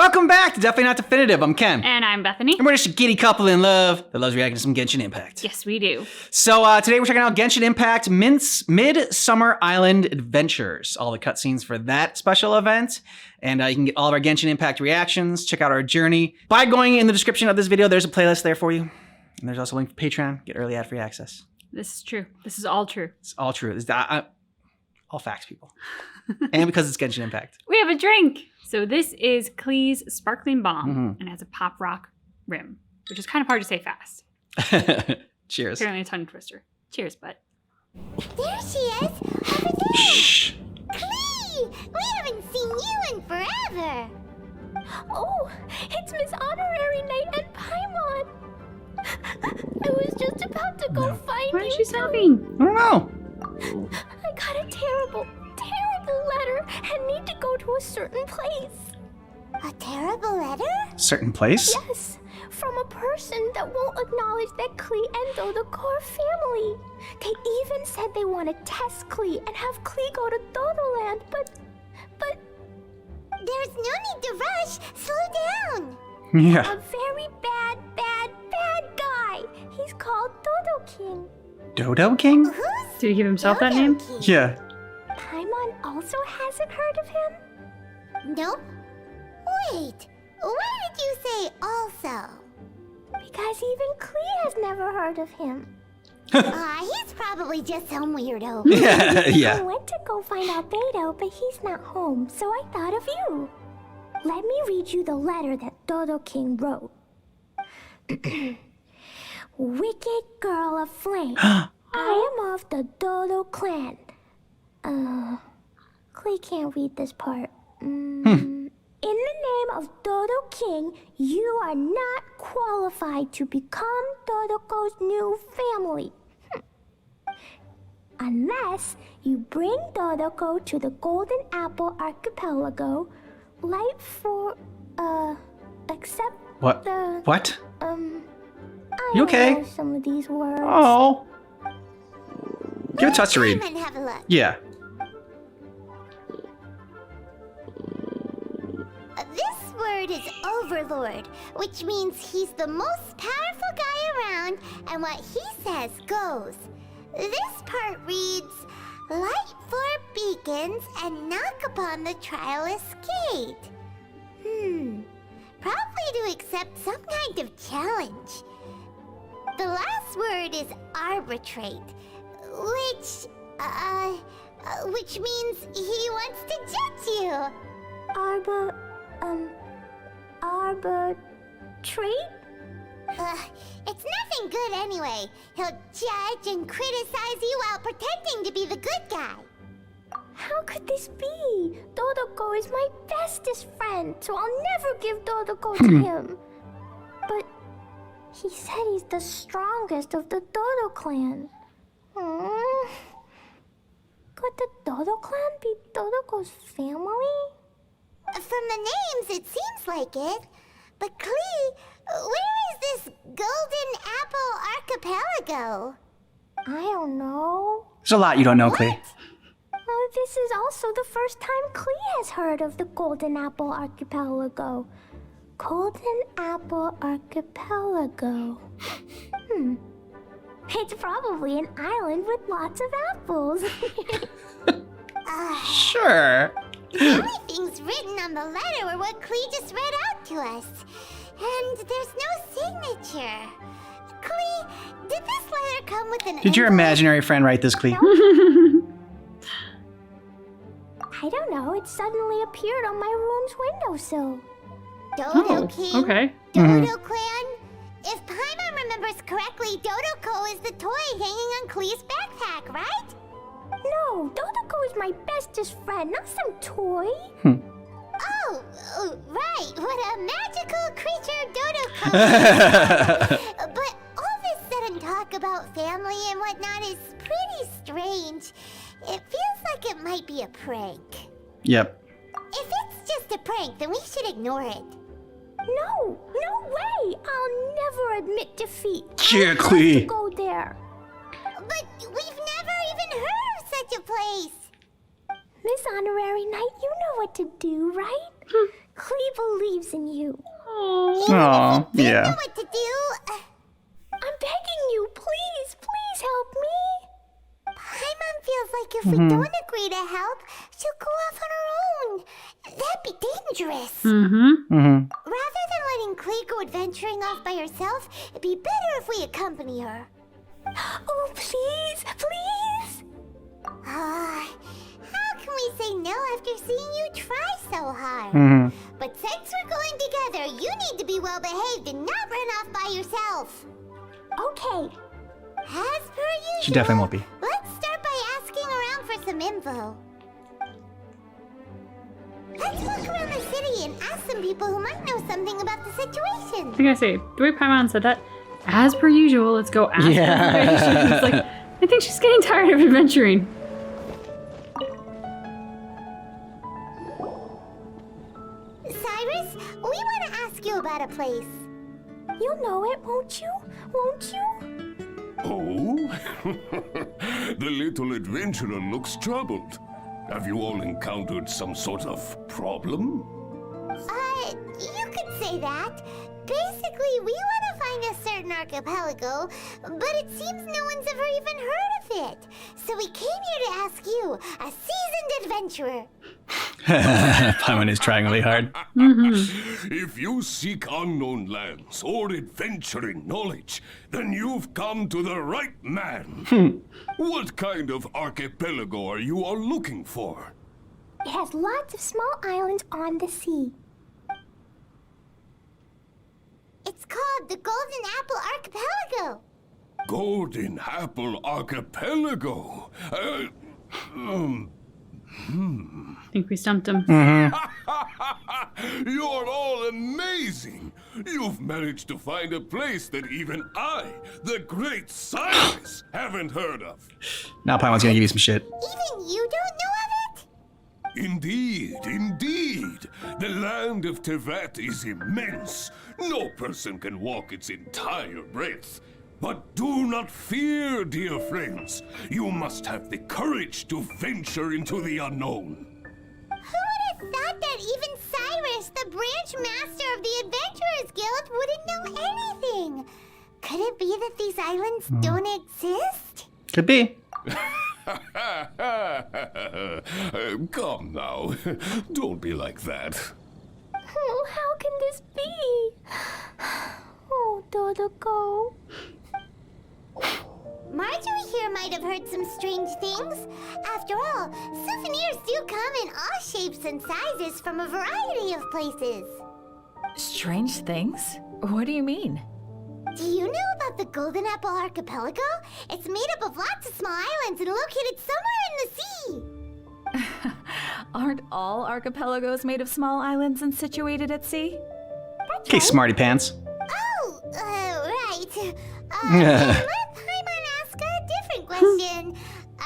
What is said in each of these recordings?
Welcome back to Definitely Not Definitive. I'm Ken. And I'm Bethany. And we're just a giddy couple in love that loves reacting to some Genshin Impact. Yes, we do. So today we're checking out Genshin Impact Midsummer Island Adventures. All the cutscenes for that special event. And you can get all of our Genshin Impact reactions, check out our journey. By going in the description of this video, there's a playlist there for you. And there's also a link for Patreon, get early ad-free access. This is true. This is all true. It's all true. It's all facts, people. And because it's Genshin Impact. We have a drink. So this is Klee's Sparkling Bomb, and it has a pop rock rim, which is kind of hard to say fast. Cheers. Apparently a tongue twister. Cheers, bud. There she is, over there. Shh. Klee, we haven't seen you in forever. Oh, it's Miss Honorary Knight and Paimon. I was just about to go find Why you. is she sobbing? I don't know. I got a terrible letter and need to go to a certain place. A terrible letter? Certain place? Yes, from a person that won't acknowledge that Klee and Dodoko are family. They even said they want to test Klee and have Klee go to Dodoland, but... There's no need to rush. Slow down. Yeah. A very bad guy. He's called Dodo King. Dodo King? Who's Did he give himself that Dodo name? King? Yeah. Paimon also hasn't heard of him? Nope. Wait, why did you say also? Because even Klee has never heard of him. He's probably just some weirdo. Yeah, I yeah. went to go find out Beto, but he's not home, so I thought of you. Let me read you the letter that Dodo King wrote. Wicked girl of flame, I am of the Dodo clan. Klee can't read this part. In the name of Dodo King, you are not qualified to become Dodoko's new family. Unless you bring Dodoko to the Golden Apple Archipelago, light for, except What? the, What? I You don't okay? know some of these words. Oh. Give it to us to read. Come and have a look. Yeah. This word is Overlord, which means he's the most powerful guy around, and what he says goes. This part reads, light four beacons and knock upon the trialist gate. Probably to accept some kind of challenge. The last word is arbitrate, which means he wants to judge you. Arbitrate? It's nothing good anyway. He'll judge and criticize you while pretending to be the good guy. How could this be? Dodoko is my bestest friend, so I'll never give Dodoko to him. But he said he's the strongest of the Dodo clan. Could the Dodo clan be Dodoko's family? From the names, it seems like it. But Klee, where is this Golden Apple Archipelago? I don't know. There's a lot you don't know, Klee. This is also the first time Klee has heard of the Golden Apple Archipelago. Golden Apple Archipelago. It's probably an island with lots of apples. Sure. The only things written on the letter were what Klee just read out to us. And there's no signature. Klee, did this letter come with an Did your envelope? imaginary friend write this, Klee? I don't know, it suddenly appeared on my room's windowsill. Dodo King? Okay. Dodo Clan? If Paimon remembers correctly, Dodoko is the toy hanging on Klee's backpack, right? No, Dodoko is my bestest friend, not some toy. Oh, right. What a magical creature Dodoko is. But all this sudden talk about family and whatnot is pretty strange. It feels like it might be a prank. Yep. If it's just a prank, then we should ignore it. No way! I'll never admit defeat. Yeah, I have Klee. to go there. But we've never even heard of such a place. Miss Honorary Knight, you know what to do, right? Clee believes in you. Oh, They know yeah. what to do. I'm begging you, please help me. Paimon feels like if we don't agree to help, she'll go off on her own. That'd be dangerous. Rather than letting Klee go adventuring off by herself, it'd be better if we accompany her. Oh, please. How can we say no after seeing you try so hard? But since we're going together, you need to be well behaved and not run off by yourself. Okay. As per usual, She definitely won't be. let's start by asking around for some info. Let's walk around the city and ask some people who might know something about the situation. I gotta say, the way Paimon said that, as per usual, let's go ask Yeah. information. It's like, I think she's getting tired of adventuring. Cyrus, we want to ask you about a place. You'll know it, won't you? Won't you? Oh? The little adventurer looks troubled. Have you all encountered some sort of problem? You could say that. Basically, we want to find a certain archipelago, but it seems no one's ever even heard of it. So we came here to ask you, a seasoned adventurer. Paimon is trying really hard. If you seek unknown lands or adventuring knowledge, then you've come to the right man. What kind of archipelago are you all looking for? It has lots of small islands on the sea. It's called the Golden Apple Archipelago. Golden Apple Archipelago? I think we stumped him. You're all amazing! You've managed to find a place that even I, the great Cyrus, haven't heard of. Now Paimon's gonna give you some shit. Even you don't know of it? Indeed, indeed. The land of Tevat is immense. No person can walk its entire breadth. But do not fear, dear friends. You must have the courage to venture into the unknown. Who would have thought that even Cyrus, the branch master of the Adventurers Guild, wouldn't know anything? Could it be that these islands don't exist? Could be. Come now. Don't be like that. Oh, how can this be? Oh, Dodoco. Marjorie here might have heard some strange things. After all, souvenirs do come in all shapes and sizes from a variety of places. Strange things? What do you mean? Do you know about the Golden Apple Archipelago? It's made up of lots of small islands and located somewhere in the sea. Aren't all archipelagos made of small islands and situated at sea? Okay, smarty pants. Oh, right. Let Paimon ask a different question.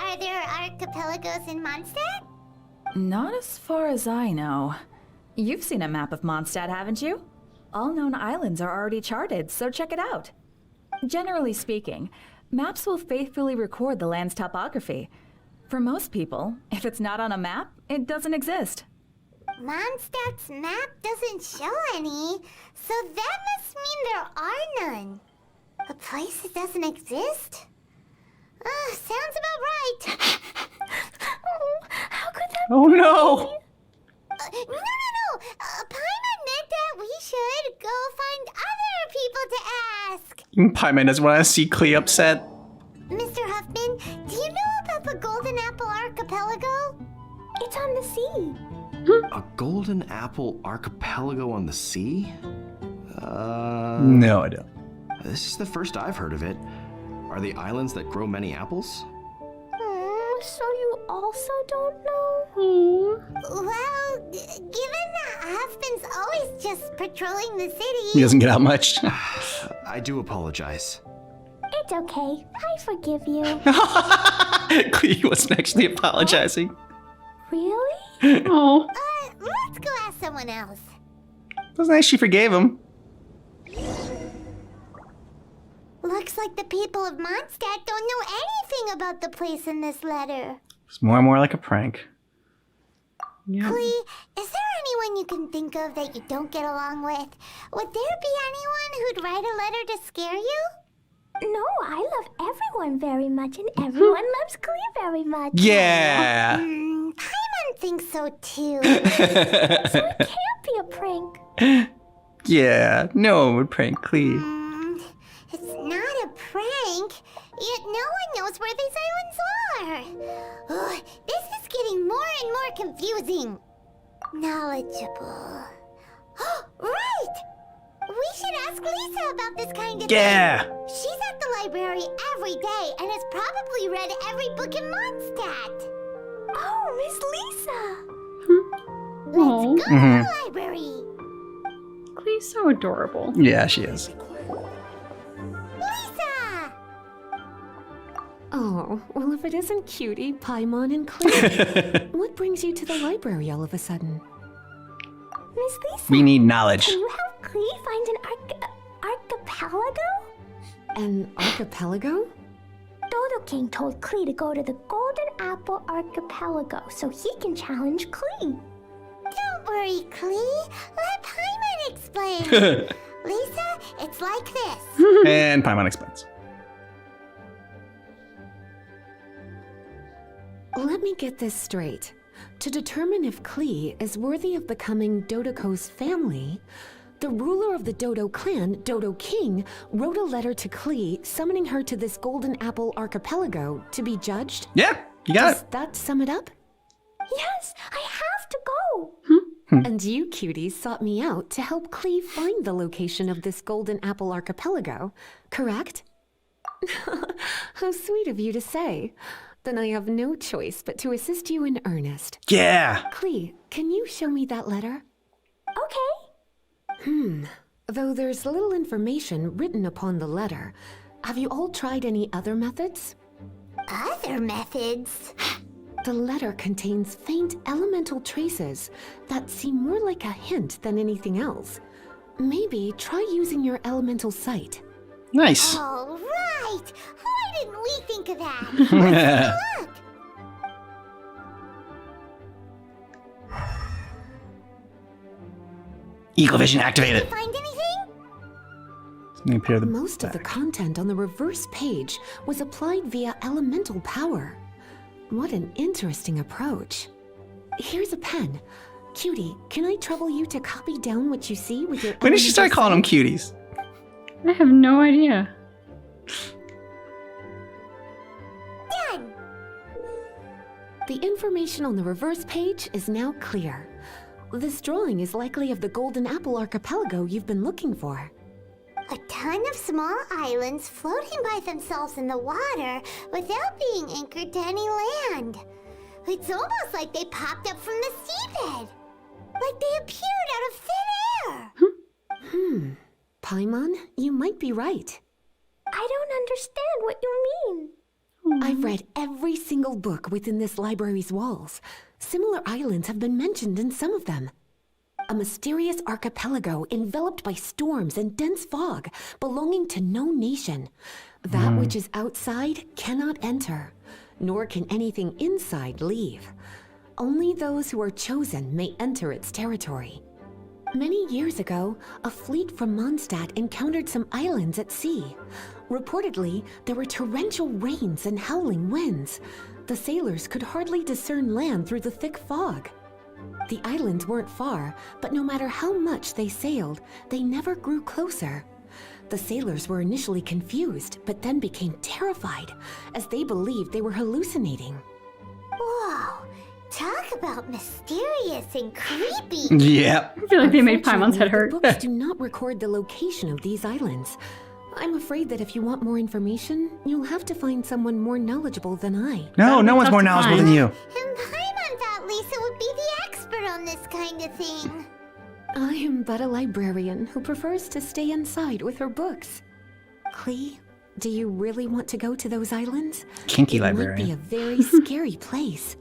Are there archipelagos in Mondstadt? Not as far as I know. You've seen a map of Mondstadt, haven't you? All known islands are already charted, so check it out. Generally speaking, maps will faithfully record the land's topography. For most people, if it's not on a map, it doesn't exist. Mondstadt's map doesn't show any, so that must mean there are none. A place that doesn't exist? Sounds about right. Oh, how could that Oh no! No. Paimon meant that we should go find other people to ask. Paimon doesn't want to see Klee upset. Mr. Huffman, do you know about the Golden Apple Archipelago? It's on the sea. A golden apple archipelago on the sea? No, I don't. This is the first I've heard of it. Are the islands that grow many apples? So you also don't know? Well, given that Huffman's always just patrolling the He city, doesn't get out much. I do apologize. It's okay. I forgive you. Klee wasn't actually apologizing. Really? Oh. let's go ask someone else. It was nice she forgave him. Looks like the people of Mondstadt don't know anything about the place in this letter. It's more and more like a prank. Yeah. Klee, is there anyone you can think of that you don't get along with? Would there be anyone who'd write a letter to scare you? No, I love everyone very much, and everyone loves Klee very much. Yeah. Paimon thinks so too. So it can't be a prank. Yeah. No one would prank Klee. It's not a prank. Yet no one knows where these islands are. Ugh, this is getting more and more confusing. Knowledgeable. Right! We should ask Lisa about this kind of Yeah. thing. She's at the library every day and has probably read every book in Mondstadt. Oh, Miss Lisa! Oh, Let's go to the library. Klee's so adorable. Yeah, she is. Lisa! Oh, well, if it isn't Cutie, Paimon, and Klee, what brings you to the library all of a sudden? Miss Lisa, We need knowledge. can you help Klee find an archipelago? An archipelago? Dodo King told Klee to go to the Golden Apple Archipelago so he can challenge Klee. Don't worry, Klee. Let Paimon explain. Lisa, it's like this. And Paimon explains. Let me get this straight. To determine if Klee is worthy of becoming Dodoko's family, the ruler of the Dodo clan, Dodo King, wrote a letter to Klee summoning her to this Golden Apple Archipelago to be judged. Yeah, you got Does it. that sum it up? Yes, I have to go. And you, cuties, sought me out to help Klee find the location of this Golden Apple Archipelago, correct? How sweet of you to say. Then I have no choice but to assist you in earnest. Yeah. Klee, can you show me that letter? Okay. Though there's little information written upon the letter, have you all tried any other methods? Other methods? The letter contains faint elemental traces that seem more like a hint than anything else. Maybe try using your elemental sight. Nice. Oh, right. Why didn't we think of that? Let's take a look. Eagle vision activated. Find anything? Let me appear the Most of the content on the reverse page was applied via elemental power. What an interesting approach. Here's a pen. Cutie, can I trouble you to copy down what you see with your When did she start elemental calling them sight? cuties? I have no idea. Done. The information on the reverse page is now clear. This drawing is likely of the Golden Apple Archipelago you've been looking for. A ton of small islands floating by themselves in the water without being anchored to any land. It's almost like they popped up from the seabed. Like they appeared out of thin air. Paimon, you might be right. I don't understand what you mean. I've read every single book within this library's walls. Similar islands have been mentioned in some of them. A mysterious archipelago enveloped by storms and dense fog, belonging to no nation. That which is outside cannot enter, nor can anything inside leave. Only those who are chosen may enter its territory. Many years ago, a fleet from Mondstadt encountered some islands at sea. Reportedly, there were torrential rains and howling winds. The sailors could hardly discern land through the thick fog. The islands weren't far, but no matter how much they sailed, they never grew closer. The sailors were initially confused, but then became terrified, as they believed they were hallucinating. Whoa. Talk about mysterious and creepy. Yep. I feel like they made Paimon's head hurt. The books do not record the location of these islands. I'm afraid that if you want more information, you'll have to find someone more knowledgeable than I. No, no be one's tough more to knowledgeable find. than you. And Paimon thought Lisa would be the expert on this kind of thing. I am but a librarian who prefers to stay inside with her books. Klee, do you really want to go to those islands? Kinky It might be librarian. a very scary place.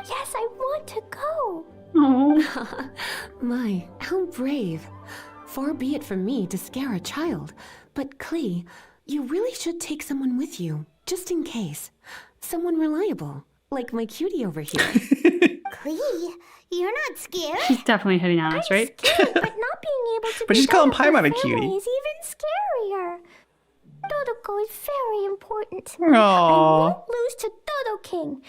Yes, I want to go. Oh, My, how brave. Far be it from me to scare a child, but Klee, you really should take someone with you, just in case. Someone reliable, like my cutie over here. Klee, you're not scared? She's definitely hitting on us, right? Scared, but not being able to But be she's calling part of Paimon a the cutie. family is even scarier. Dodoko is very important to me. I Aww. won't lose to Dodo King.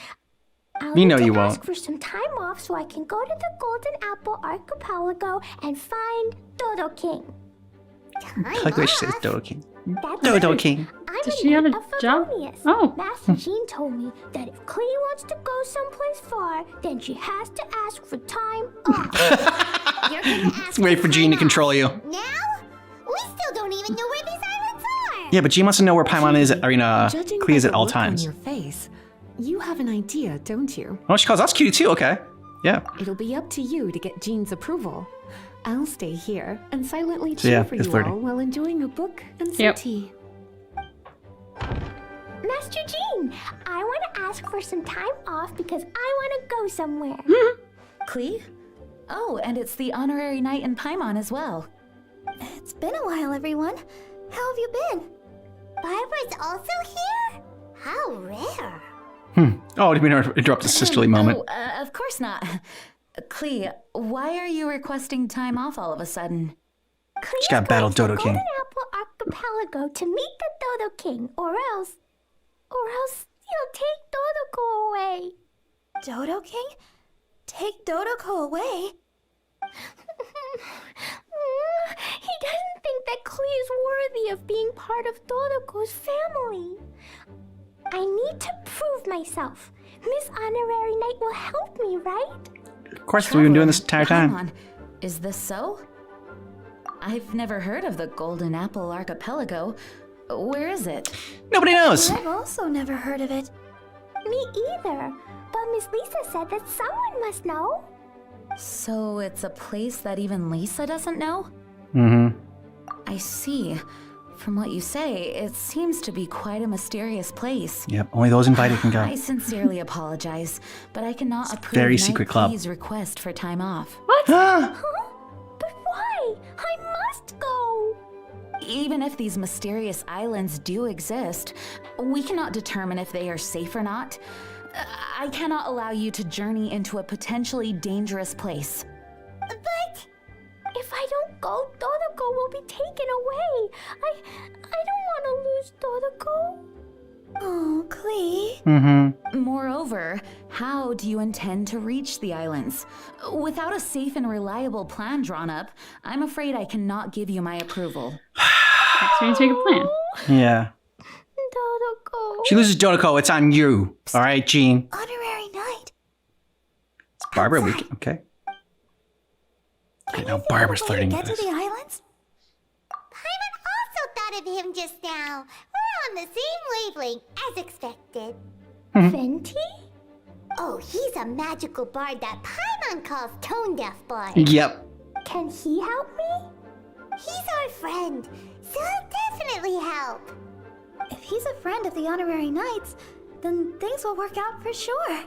I'll You need know to you ask won't. for some time off so I can go to the Golden Apple Archipelago and find Dodo King. Time I like the way she says off. Dodo King. That's Dodo right. King. I'm Does a she have knight a of job? Favonius. Oh. Master Jean told me that if Klee wants to go someplace far, then she has to ask for time off. You're gonna ask Wait for Jean to time control you. off. Now? We still don't even know where these islands are. Yeah, but Jean wants to know where Paimon is, Judging Klee by is at the all look on times. your face, you have an idea, don't you? Oh, she calls us cutie too, okay. Yeah. It'll be up to you to get Jean's approval. I'll stay here and silently So cheer yeah, for it's you flirting. all while enjoying a book and some Yep. tea. Master Jean, I want to ask for some time off because I want to go somewhere. Klee? Oh, and it's the honorary knight in Paimon as well. It's been a while, everyone. How have you been? Barbara's also here? How rare. Oh, I didn't mean to interrupt the sisterly moment. Oh, of course not. Klee, why are you requesting time off all of a sudden? She got battle Dodo King. Golden Apple Archipelago to meet the Dodo King, or else he'll take Dodoko away. Dodo King? Take Dodoko away? He doesn't think that Klee is worthy of being part of Dodoko's family. I need to prove myself. Miss Honorary Knight will help me, right? Of course, we've been doing this entire time. Paimon, is this so? I've never heard of the Golden Apple Archipelago. Where is it? Nobody knows. I've also never heard of it. Me either. But Miss Lisa said that someone must know. So it's a place that even Lisa doesn't know? Mm-hmm. I see. From what you say, it seems to be quite a mysterious place. Yep, only those invited can I go. sincerely apologize, but I cannot approve very Knight secret club. Klee's request for time off. Huh? But why? I must go. Even if these mysterious islands do exist, we cannot determine if they are safe or not. I cannot allow you to journey into a potentially dangerous place. But if I don't go, Dodoko will be taken away. I don't want to lose Dodoko. Oh, Klee. Mm-hmm. Moreover, how do you intend to reach the islands? Without a safe and reliable plan drawn up, I'm afraid I cannot give you my approval. So you take a plan. Yeah. Dodoko. She loses Dodoko, it's on you. All right, Jean. Honorary Knight. It's Barbara week. Okay. Okay, now Barbara's flirting with Get to us. the islands? Paimon also thought of him just now. We're on the same wavelength as expected. Fenty? Oh, he's a magical bard that Paimon calls Tone Deaf Bard. Yep. Can he help me? He's our friend, so he'll definitely help. If he's a friend of the Honorary Knights, then things will work out for sure.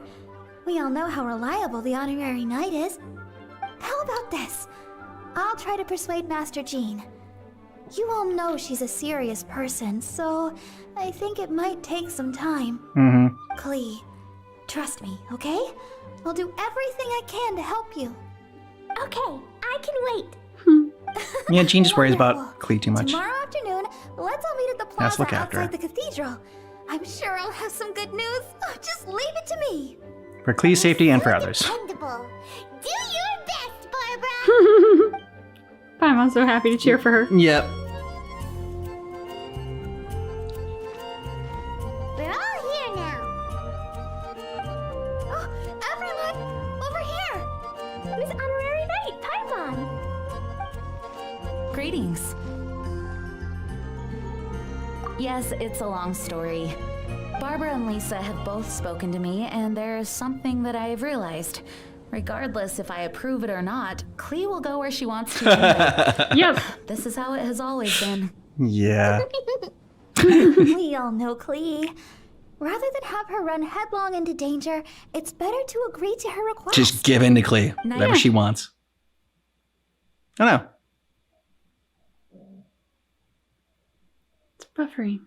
We all know how reliable the Honorary Knight is. How about this? I'll try to persuade Master Jean. You all know she's a serious person, so I think it might take some time. Mm-hmm. Klee, trust me, okay? I'll do everything I can to help you. Okay, I can wait. Yeah, Jean just worries about Wonderful. Klee too much. Tomorrow afternoon, let's all meet at the Let's plaza look after outside her. the cathedral. I'm sure I'll have some good news. Oh, just leave it to me. For Klee's safety and for So others. dependable. Do your best, Barbara. I'm so happy to cheer for her. Yep. We're all here now. Oh, everyone, over here. Miss Honorary Knight, Paimon. Greetings. Yes, it's a long story. Barbara and Lisa have both spoken to me, and there's something that I have realized. Regardless if I approve it or not, Klee will go where she wants to anyway. Yep. This is how it has always been. Yeah. We all know Klee. Rather than have her run headlong into danger, it's better to agree to her request. Just give in to Klee. Whatever she wants. I don't know. It's buffering.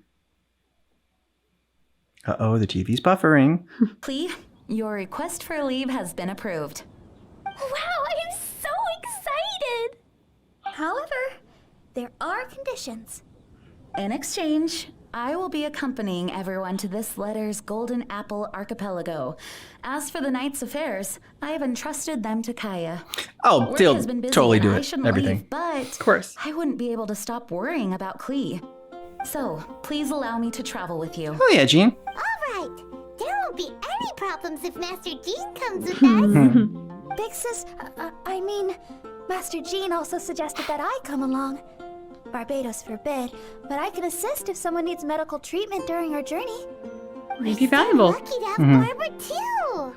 Uh-oh, the TV's buffering. Klee, Your request for leave has been approved. Wow, I am so excited! However, there are conditions. In exchange, I will be accompanying everyone to this letter's Golden Apple Archipelago. As for the knight's affairs, I have entrusted them to Kaya. Oh, Work they'll has been busy totally and do I it. shouldn't Everything. leave, but Of course. I wouldn't be able to stop worrying about Klee. So, please allow me to travel with you. Oh yeah, Jean. All right. There won't be any problems if Master Jean comes with us. Big sis, I mean, Master Jean also suggested that I come along. Barbados forbid, but I can assist if someone needs medical treatment during our journey. Might be valuable. Lucky to have Barbara too.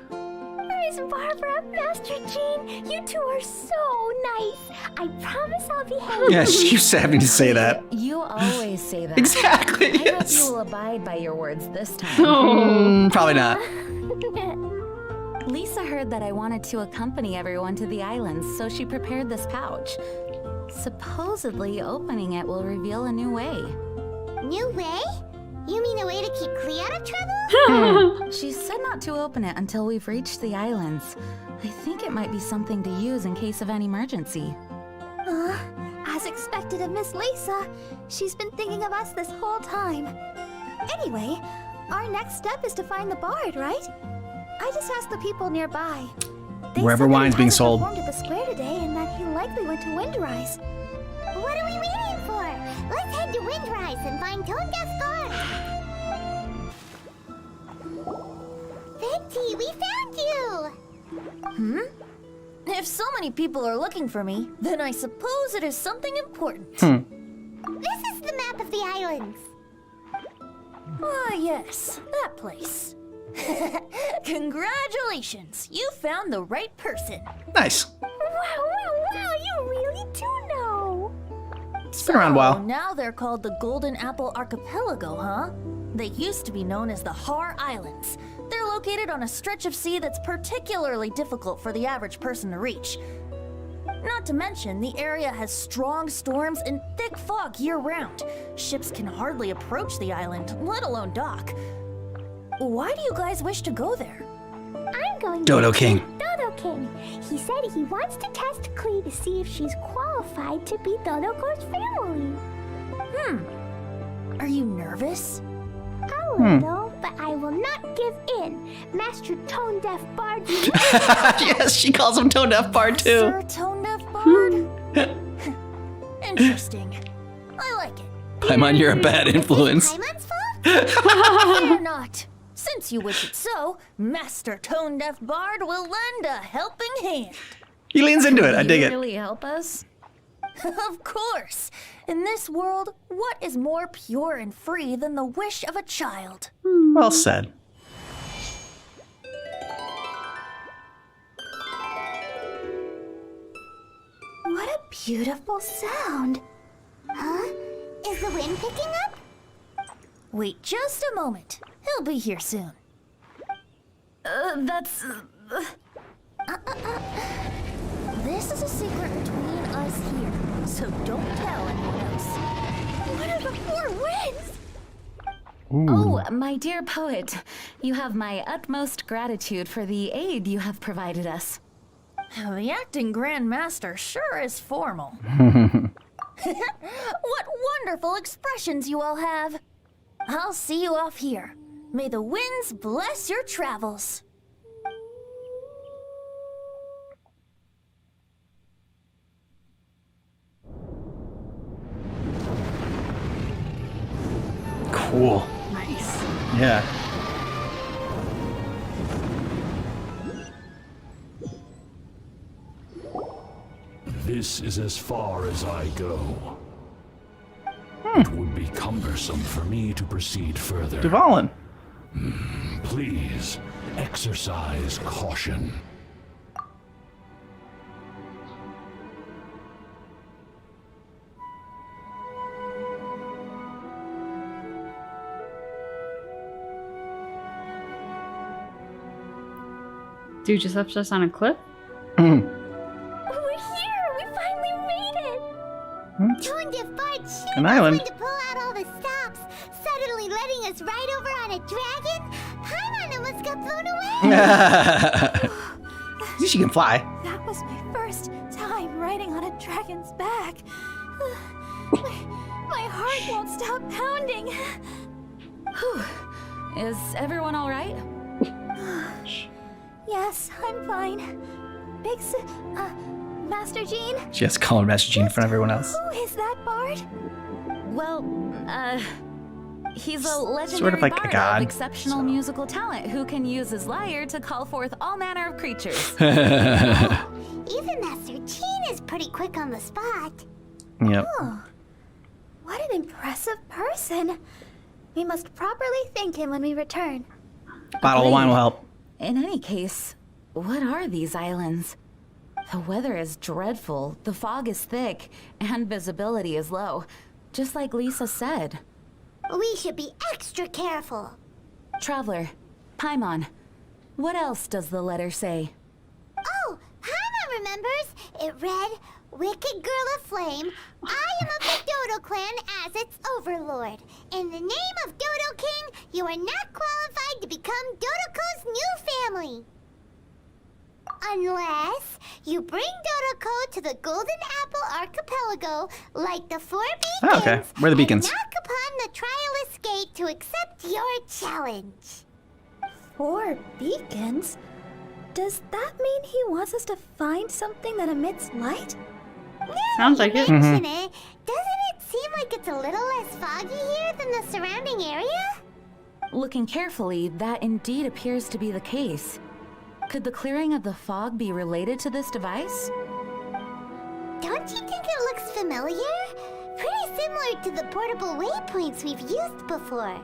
Miss Barbara, Master Jean, you two are so nice. I promise I'll behave. Yeah, she's having to say that. You always say that. Exactly. I hope you Yes. will abide by your words this time. Probably not. Lisa heard that I wanted to accompany everyone to the islands, so she prepared this pouch. Supposedly, opening it will reveal a new way. New way? You mean a way to keep Klee out of trouble? She said not to open it until we've reached the islands. I think it might be something to use in case of an emergency. As expected of Miss Lisa, she's been thinking of us this whole time. Anyway, our next step is to find the bard, right? I just asked the people nearby. They Wherever said that he wine's being hasn't sold. performed at the square today and that he likely went to Windrise. What are we waiting for? Let's head to Windrise and find Tone Deaf Guard. Venti, we found you! If so many people are looking for me, then I suppose it is something important. This is the map of the islands. Ah, yes, that place. Congratulations, you found the right person. Nice. Wow, you really do know. It's been around a while. Now they're called the Golden Apple Archipelago, huh? They used to be known as the Har Islands. They're located on a stretch of sea that's particularly difficult for the average person to reach. Not to mention, the area has strong storms and thick fog year-round. Ships can hardly approach the island, let alone dock. Why do you guys wish to go there? I'm going Dodo to King. Dodo King. He said he wants to test Klee to see if she's qualified to be Dodo's family. Are you nervous? A little, but I will not give in. Master Tone Deaf Bard, Yes, she calls him Tone Deaf Bard too. Sir Tone Deaf Bard? Interesting. I like it. Paimon, you're a bad influence. Paimon's fault? Fear not. Since you wish it so, Master Tone Deaf Bard will lend a helping hand. He leans into it. I dig you it. really help us? Of course. In this world, what is more pure and free than the wish of a child? Well said. what a beautiful sound. Huh? Is the wind picking up? Wait just a moment. He'll be here soon. This is a secret between us here, so don't tell anyone else. What are the four winds? Oh, my dear poet, you have my utmost gratitude for the aid you have provided us. The acting Grand Master sure is formal. What wonderful expressions you all have. I'll see you off here. May the winds bless your travels. Cool. Nice. Yeah. This is as far as I go. It would be cumbersome for me to proceed further. Duvallin. Please, exercise caution. Dude just left us on a cliff? We're here! We finally made it! Tone Deaf Bard sure An knows island. when to pull out all the stops, suddenly letting us ride over on a dragon. Paimon almost got blown away. At least she can fly. That was my first time riding on a dragon's back. My heart won't stop pounding. Whew. Is everyone all right? Yes, I'm fine. Master Jean? She has to call her Master Jean in front of everyone else. Who is that bard? Well, he's a legendary Sort of like a bard god, of exceptional musical talent who can use his lyre to call forth all manner of creatures. Even Master Jean is pretty quick on the spot. Yep. Oh, what an impressive person. We must properly thank him when we return. Bottle of wine will help. In any case, what are these islands? The weather is dreadful, the fog is thick, and visibility is low, just like Lisa said. We should be extra careful. Traveler, Paimon, what else does the letter say? Oh, Paimon remembers. It read, Wicked Girl of Flame, I am of the Dodo clan as its overlord. In the name of Dodo King, you are not qualified to become Dodoko's new family. Unless you bring Dodoko to the Golden Apple Archipelago like the 4 beacons. Oh, okay. Where are the beacons? And knock upon the Trialist Gate to accept your challenge. 4 beacons? Does that mean he wants us to find something that emits light? Sounds like it. Mention it. Doesn't it seem like it's a little less foggy here than the surrounding area? Looking carefully, that indeed appears to be the case. Could the clearing of the fog be related to this device? Don't you think it looks familiar? Pretty similar to the portable waypoints we've used before.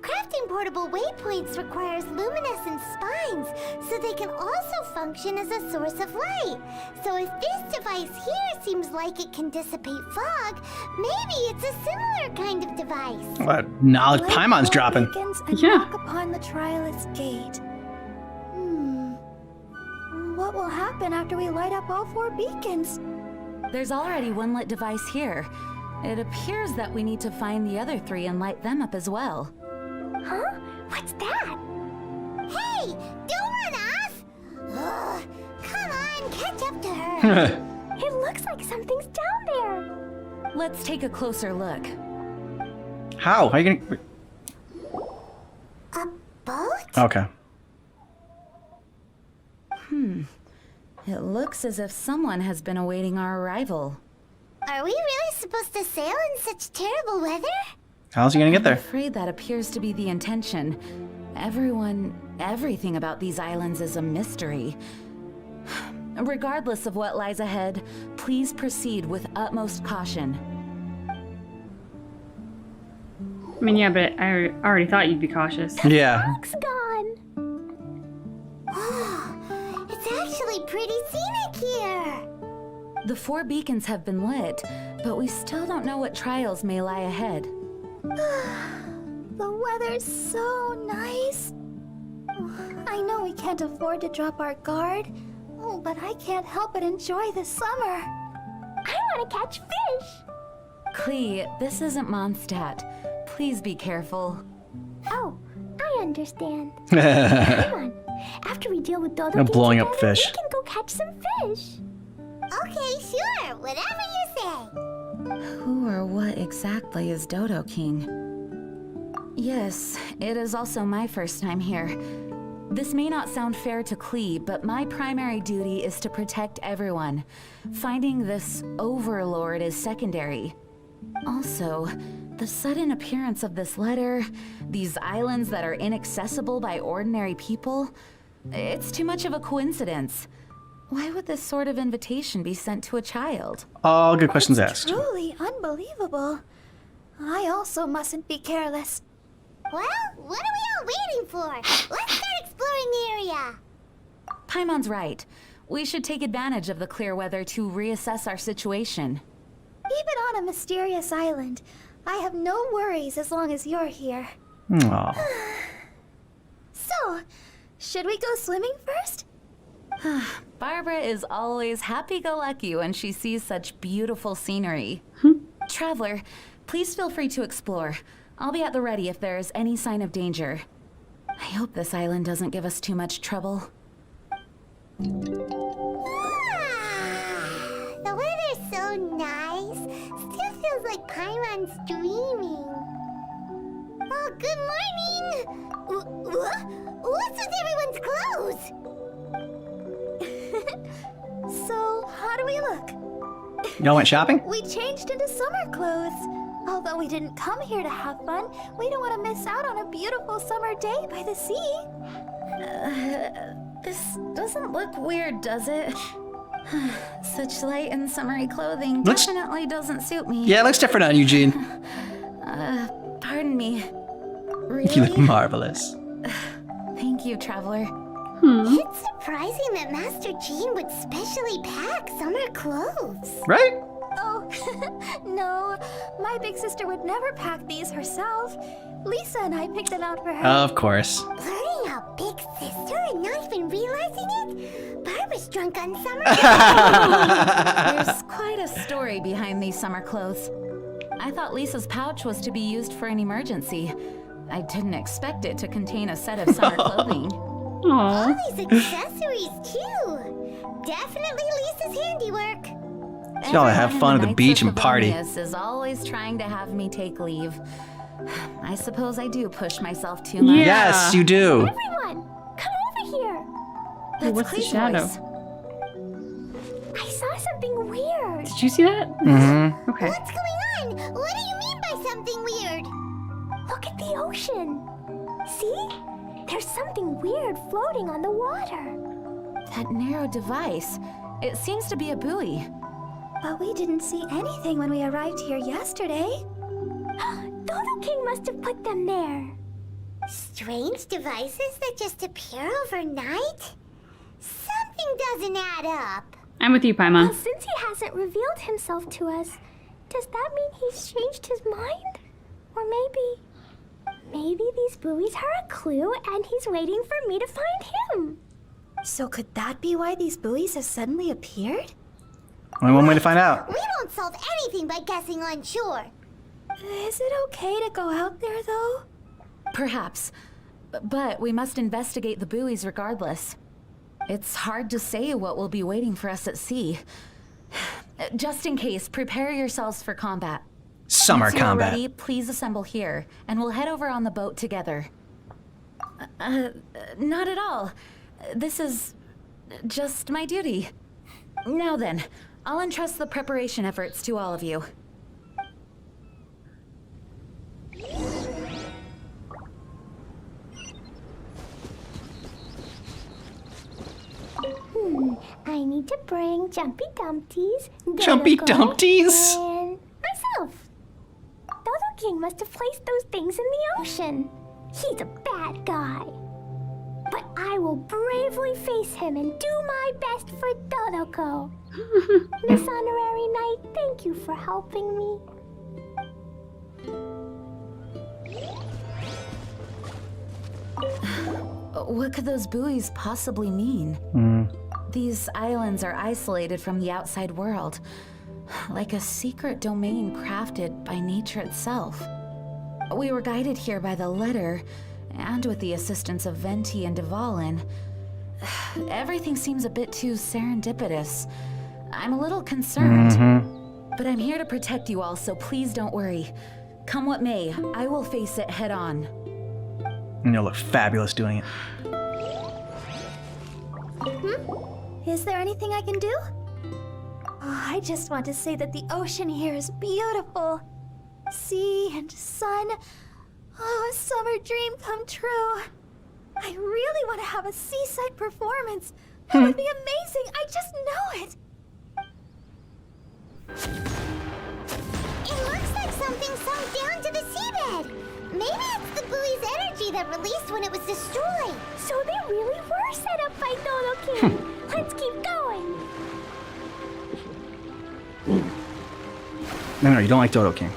Crafting portable waypoints requires luminescent spines, so they can also function as a source of light. So if this device here seems like it can dissipate fog, maybe it's a similar kind of device. What knowledge Paimon's dropping. Beacons and Yeah. knock upon the Trialist Gate. What will happen after we light up all 4 beacons? There's already one lit device here. It appears that we need to find the other 3 and light them up as well. Huh? What's that? Hey, don't run off! Ugh, come on, catch up to her. It looks like something's down there. Let's take a closer look. How? How are you gonna... A boat? Okay. It looks as if someone has been awaiting our arrival. Are we really supposed to sail in such terrible weather? How's he gonna get I'm there? afraid that appears to be the intention. Everything about these islands is a mystery. Regardless of what lies ahead, please proceed with utmost caution. I mean, yeah, but I already thought you'd be cautious. Yeah. It's gone. It's actually pretty scenic here. The 4 beacons have been lit, but we still don't know what trials may lie ahead. The weather's so nice. I know we can't afford to drop our guard, but I can't help but enjoy the summer. I want to catch fish. Klee, this isn't Mondstadt. Please be careful. Oh, I understand. Come on. After we deal with Dodo No blowing up together, fish. we can go catch some fish. Okay, sure, whatever you say. Who or what exactly is Dodo King? Yes, it is also my first time here. This may not sound fair to Klee, but my primary duty is to protect everyone. Finding this overlord is secondary. Also, the sudden appearance of this letter, these islands that are inaccessible by ordinary people, it's too much of a coincidence. Why would this sort of invitation be sent to a child? All good questions asked. Truly unbelievable. I also mustn't be careless. Well, what are we all waiting for? Let's start exploring the area. Paimon's right. We should take advantage of the clear weather to reassess our situation. Even on a mysterious island, I have no worries as long as you're here. Aw. So, should we go swimming first? Barbara is always happy-go-lucky when she sees such beautiful scenery. Traveler, please feel free to explore. I'll be at the ready if there is any sign of danger. I hope this island doesn't give us too much trouble. The weather's so nice. Still feels like Paimon's dreaming. Oh, good morning! What's with everyone's clothes? So, how do we look? Y'all went shopping? We changed into summer clothes. Although we didn't come here to have fun, we don't want to miss out on a beautiful summer day by the sea. This doesn't look weird, does it? Such light and summery clothing Looks- definitely doesn't suit me. Yeah, it looks different on Eugene. Pardon me. Really? You look marvelous. Thank you, traveler. It's surprising that Master Jean would specially pack summer clothes. Right? Oh, no. My big sister would never pack these herself. Lisa and I picked them out for her. Of course. Blurting out big sister and not even realizing it? Barbara's drunk on summer. There's quite a story behind these summer clothes. I thought Lisa's pouch was to be used for an emergency. I didn't expect it to contain a set of summer clothing. Aw. All these accessories too. Definitely Lisa's handiwork. Y'all have Everyone fun in at the Knights beach of and party. Favonius is always trying to have me take leave. I suppose I do push myself too much. Yeah. Yes, you do. Everyone, come over here. That's what's the Clee's shadow? voice. I saw something weird. Did you see that? Mm-hmm. Okay. What's going on? What do you mean by something weird? Look at the ocean. See? There's something weird floating on the water. That narrow device. It seems to be a buoy. But we didn't see anything when we arrived here yesterday. Dodo King must have put them there. Strange devices that just appear overnight? Something doesn't add up. I'm with you, Well, Paimon. since he hasn't revealed himself to us, does that mean he's changed his mind? Or maybe these buoys are a clue and he's waiting for me to find him. So could that be why these buoys have suddenly appeared? Only one way to find out. We won't solve anything by guessing on shore. Is it okay to go out there, though? Perhaps. But we must investigate the buoys regardless. It's hard to say what will be waiting for us at sea. Just in case, prepare yourselves for combat. Summer Once you are combat. ready, please assemble here, and we'll head over on the boat together. Not at all. This is just my duty. Now then, I'll entrust the preparation efforts to all of you. I need to bring Jumpy Dumpties, Jumpy Dodo Dumpties? and myself. Dodo King must have placed those things in the ocean. He's a bad guy. But I will bravely face him and do my best for Dodoko. Miss Honorary Knight, thank you for helping me. What could those buoys possibly mean? These islands are isolated from the outside world, like a secret domain crafted by nature itself. We were guided here by the letter, and with the assistance of Venti and Devalin. Everything seems a bit too serendipitous. I'm a little concerned, but I'm here to protect you all, so please don't worry. Come what may, I will face it head on. And you'll look fabulous doing it. Is there anything I can do? Oh, I just want to say that the ocean here is beautiful. Sea and sun. Oh, a summer dream come true. I really want to have a seaside performance. That would be amazing. I just know it. It looks like something sunk down to the seabed. Maybe it's the buoy's energy that released when it was destroyed. So they really were set up by Dodo King. Let's keep going. No, you don't like Dodo King.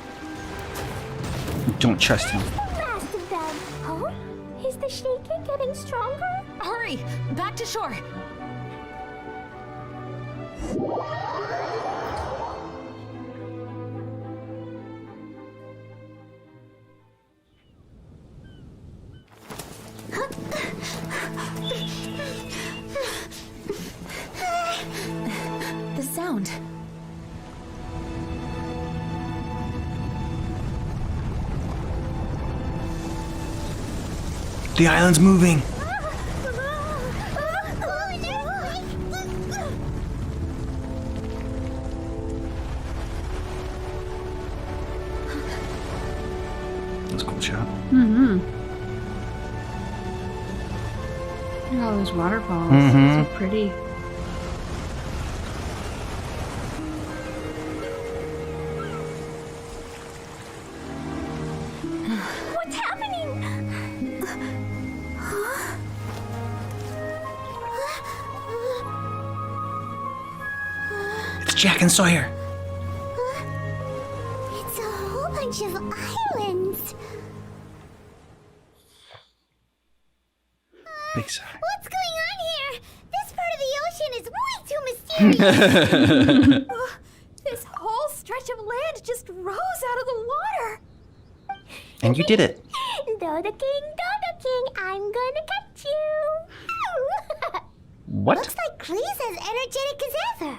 You don't trust him. The last of them. Huh? Is the shaking getting stronger? Hurry! Back to shore! around. The island's moving. That's a cool shot. Mm-hmm. Look at all those waterfalls. Mhm. So pretty. What's happening? It's Jack and Sawyer. It's a whole bunch of islands. Big sigh. What's going on here? This part of the ocean is way too mysterious. This whole stretch of land just rose out of the water. And you did it. Dodo King, I'm gonna catch you. What? Looks like Klee's as energetic as ever.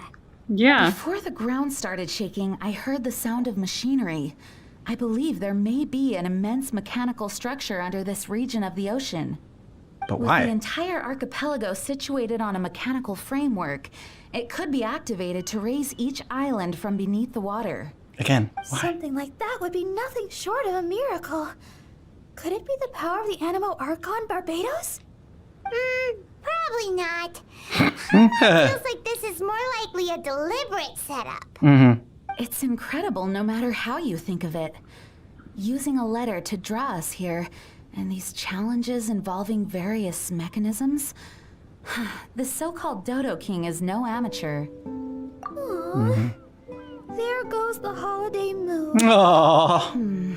Yeah. Before the ground started shaking, I heard the sound of machinery. I believe there may be an immense mechanical structure under this region of the ocean. But With the why? entire archipelago situated on a mechanical framework, it could be activated to raise each island from beneath the water. Again, why? Something like that would be nothing short of a miracle. Could it be the power of the Animo Archon Barbados? Probably not. Feels like this is more likely a deliberate setup. Mm-hmm. It's incredible no matter how you think of it. Using a letter to draw us here, and these challenges involving various mechanisms. The so-called Dodo King is no amateur. There goes the holiday mood. Aww.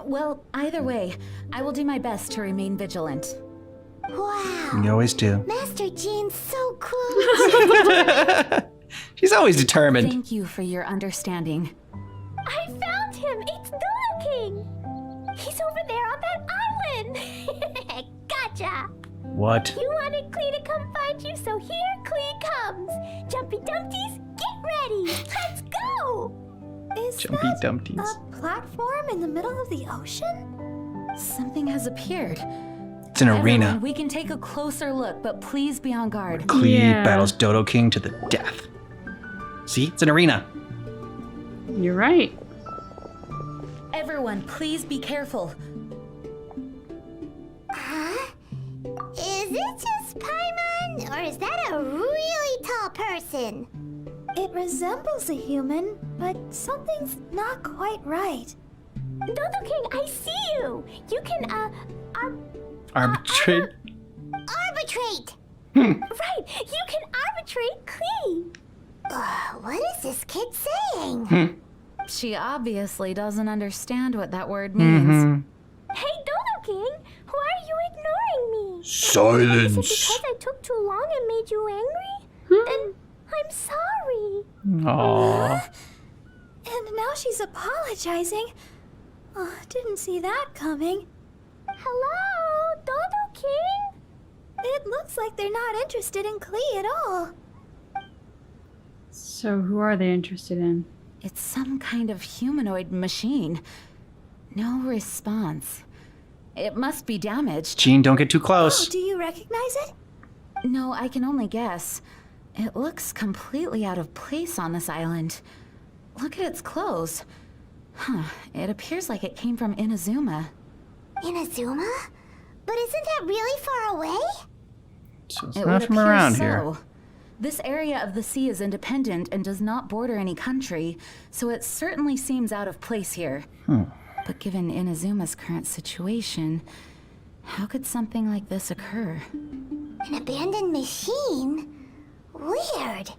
Well, either way, I will do my best to remain vigilant. Wow. You always do. Master Jean's so cool. She's always determined. Thank you for your understanding. I found him! It's Dodo King! He's over there on that island! Gotcha! What? You wanted Klee to come find you, so here Klee comes! Jumpy Dumpties, get ready! Let's go! Is Jumpy that Dumpties. a platform in the middle of the ocean? Something has appeared. It's an arena. Everyone, we can take a closer look, but please be on guard. Klee Yeah. battles Dodo King to the death. See? It's an arena. You're right. Everyone, please be careful. Huh? Is it just Paimon, or is that a really tall person? It resembles a human, but something's not quite right. Dodo King, I see you! You can, Arbitrate. Arbitrate! Right! You can arbitrate Klee! What is this kid saying? She obviously doesn't understand what that word means. Hey, Dodo King! Why are you ignoring me? Is it Silence. because I took too long and made you angry? Then I'm sorry. Aww. And now she's apologizing. Oh, didn't see that coming. Hello, Dodo King? It looks like they're not interested in Klee at all. So who are they interested in? It's some kind of humanoid machine. No response. It must be damaged. Jean, don't get too Oh, close. do you recognize it? No, I can only guess. It looks completely out of place on this island. Look at its clothes. Huh, it appears like it came from Inazuma. Inazuma? But isn't that really far away? So it's It not would from appear around so. here. This area of the sea is independent and does not border any country, so it certainly seems out of place here. But given Inazuma's current situation, how could something like this occur? An abandoned machine? Weird.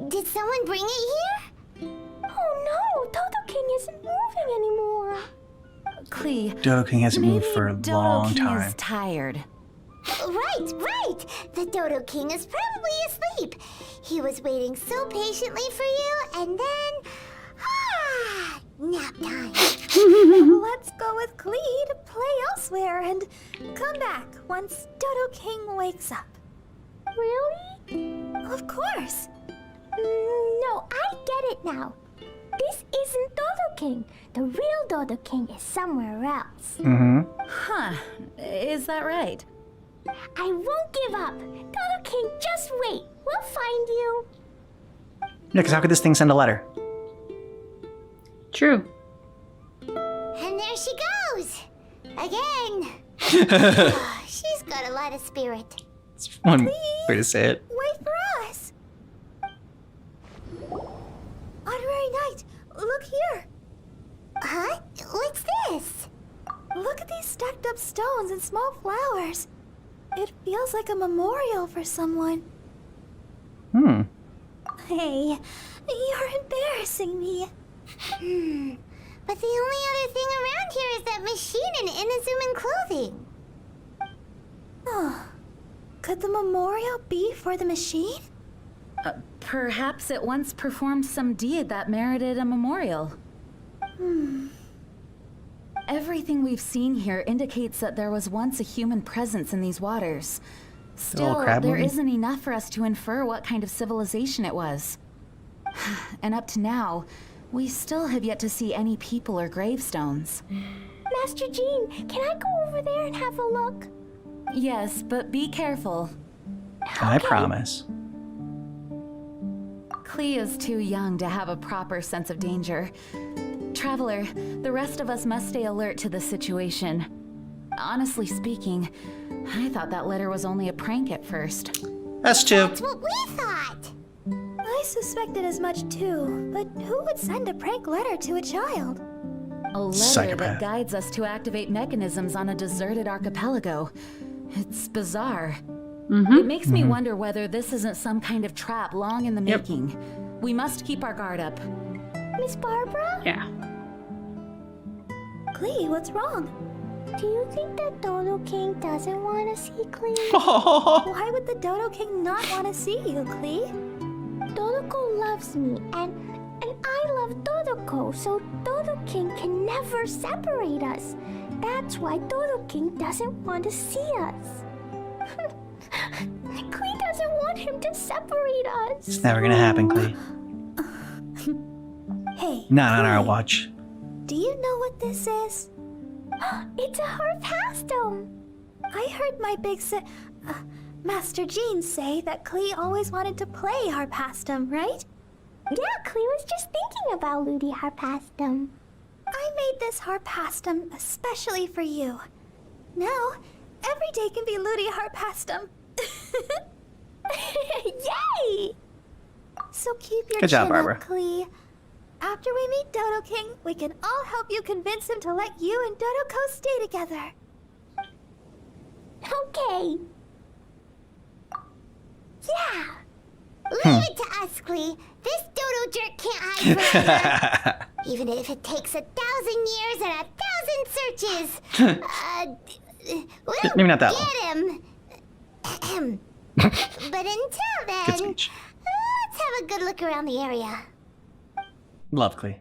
Did someone bring it here? Oh no, Dodo King isn't moving anymore. Klee, Dodo King hasn't maybe moved for a Dodo long King time. is tired. Right. The Dodo King is probably asleep. He was waiting so patiently for you, and then... nap time. Let's go with Klee to play elsewhere and come back once Dodo King wakes up. Really? Of course. No, I get it now. This isn't Dodo King. The real Dodo King is somewhere else. Huh. Is that right? I won't give up. Dodo King, just wait. We'll find you. Yeah, because how could this thing send a letter? True. And there she goes! Again! Oh, she's got a lot of spirit. It's one way to say it. Wait for us! Honorary Knight, look here! Huh? What's this? Look at these stacked up stones and small flowers. It feels like a memorial for someone. Hey, you're embarrassing me. But the only other thing around here is that machine in Inazuman clothing. Oh, could the memorial be for the machine? Perhaps it once performed some deed that merited a memorial. Everything we've seen here indicates that there was once a human presence in these waters. Still, crab there movie? isn't enough for us to infer what kind of civilization it was. And up to now, we still have yet to see any people or gravestones. Master Jean, can I go over there and have a look? Yes, but be careful. I promise. Klee is too young to have a proper sense of danger. Traveler, the rest of us must stay alert to the situation. Honestly speaking, I thought that letter was only a prank at first. That's two. That's what we thought. I suspected as much too, but who would send a prank letter to a child? A letter Psychopath. that guides us to activate mechanisms on a deserted archipelago. It's bizarre. It makes me wonder whether this isn't some kind of trap long in the making. We must keep our guard up. Miss Barbara? Yeah. Klee, what's wrong? Do you think that Dodo King doesn't want to see Klee? Why would the Dodo King not want to see you, Klee? Dodoko loves me, and I love Dodoko, so Dodo King can never separate us. That's why Dodo King doesn't want to see us. Klee doesn't want him to separate us. It's never gonna happen, Klee. Hey, Not on our Klee, watch. do you know what this is? It's a harpastum. I heard my Master Jean say that Klee always wanted to play harpastum, right? Yeah, Klee was just thinking about Ludi harpastum. I made this harpastum especially for you. Now, every day can be Ludi harpastum. Yay! So keep your Good job, chin Barbara. up, Klee. After we meet Dodo King, we can all help you convince him to let you and Dodoko stay together. Okay. Yeah. Leave it to us, Klee. This dodo jerk can't hide forever. Even if it takes 1,000 years and 1,000 searches. We'll Maybe not that get him. But until then, Good speech. let's have a good look around the area. Love Klee.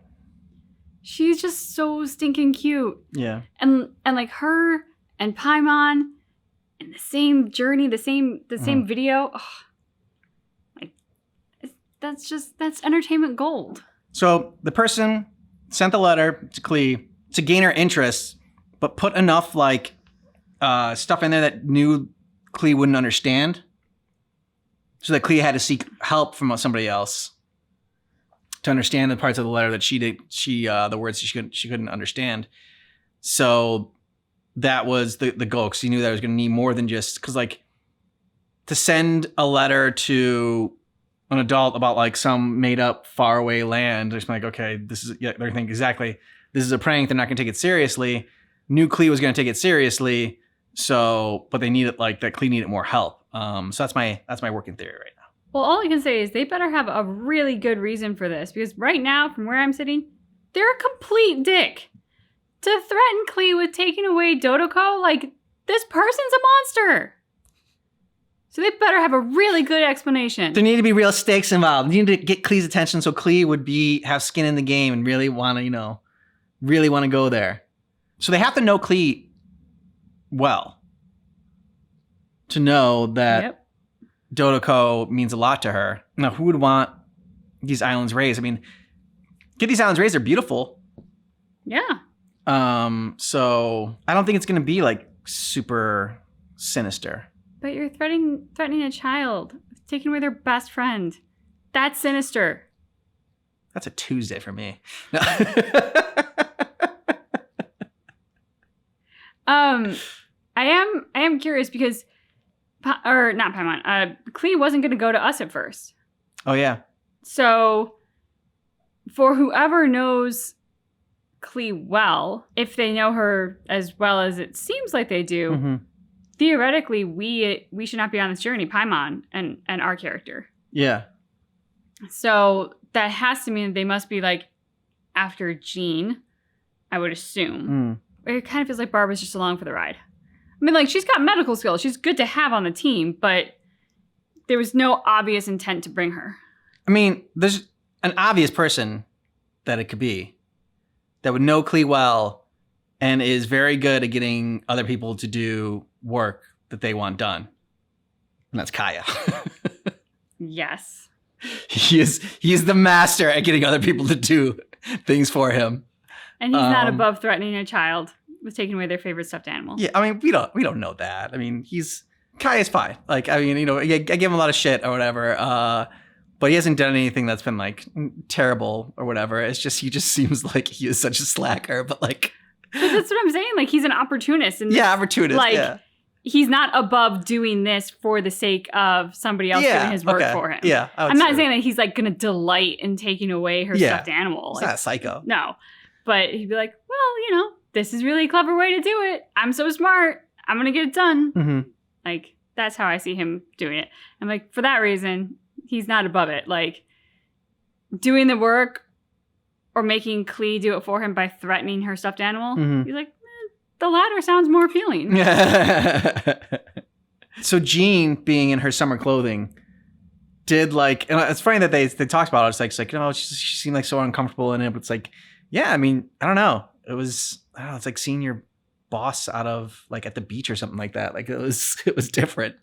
She's just so stinking cute. Yeah. And like her and Paimon in the same journey, the same video. Oh, like that's entertainment gold. So the person sent the letter to Klee to gain her interest, but put enough like stuff in there that knew Klee wouldn't understand. So that Klee had to seek help from somebody else to understand the parts of the letter that the words she couldn't understand. So that was the goal, because he knew that I was going to need more than just, because like to send a letter to an adult about like some made up faraway land, just like, okay, this is, yeah, they're thinking exactly, this is a prank, they're not going to take it seriously. Knew Klee was going to take it seriously, so, but they needed like that Klee needed more help. So that's my working theory right now. Well, all I can say is they better have a really good reason for this, because right now, from where I'm sitting, they're a complete dick. To threaten Klee with taking away Dodoko, like, this person's a monster. So they better have a really good explanation. There need to be real stakes involved. You need to get Klee's attention so Klee would have skin in the game and really want to go there. So they have to know Klee well to know that Dodoko means a lot to her. Now, who would want these islands raised. I mean, get these islands raised. They're beautiful. Yeah. So I don't think it's going to be like super sinister. But you're threatening a child, taking away their best friend. That's sinister. That's a Tuesday for me. No. I am curious because, not Paimon, Klee wasn't going to go to us at first. Oh, yeah. So, for whoever knows Klee well, if they know her as well as it seems like they do, theoretically, we should not be on this journey, Paimon and our character. Yeah. So, that has to mean that they must be, like, after Jean, I would assume. It kind of feels like Barbara's just along for the ride. I mean, like, she's got medical skills. She's good to have on the team, but there was no obvious intent to bring her. I mean, there's an obvious person that it could be that would know Klee well and is very good at getting other people to do work that they want done. And that's Kaya. Yes. He is the master at getting other people to do things for him. And he's not above threatening a child with taking away their favorite stuffed animal. Yeah, I mean, we don't know that. I mean, Kaya's fine. Like, I mean, you know, I give him a lot of shit or whatever. But he hasn't done anything that's been like terrible or whatever. It's just he just seems like he is such a slacker. But like, but that's what I'm saying. Like, he's an opportunist. And opportunist. Like, yeah. He's not above doing this for the sake of somebody else doing his work for him. Yeah, I'm not saying that he's like going to delight in taking away her stuffed animal. He's like, not a psycho. No, but he'd be like, well, you know, this is really a clever way to do it. I'm so smart. I'm going to get it done. Like, that's how I see him doing it. I'm like, for that reason, he's not above it. Like, doing the work or making Klee do it for him by threatening her stuffed animal. He's like, the latter sounds more appealing. So Jean, being in her summer clothing, did like, and it's funny that they talked about it. It's like, you know, she seemed like so uncomfortable in it, but it's like, yeah, I mean, I don't know. It's like seeing your boss out of like at the beach or something like that. Like it was different.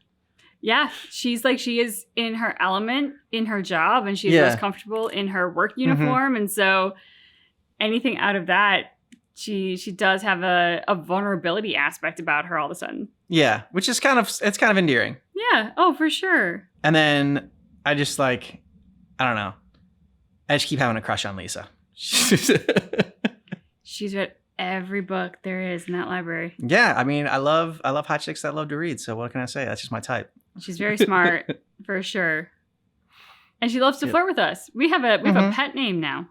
Yeah, she's like, she is in her element in her job, and she's most comfortable in her work uniform. And so anything out of that, she does have a vulnerability aspect about her all of a sudden. Yeah, which is it's kind of endearing. Yeah, oh, for sure. And then I just like, I don't know. I just keep having a crush on Lisa. She's read every book there is in that library. Yeah, I mean, I love hot chicks that love to read. So what can I say? That's just my type. She's very smart, for sure. And she loves to flirt with us. We have a pet name now.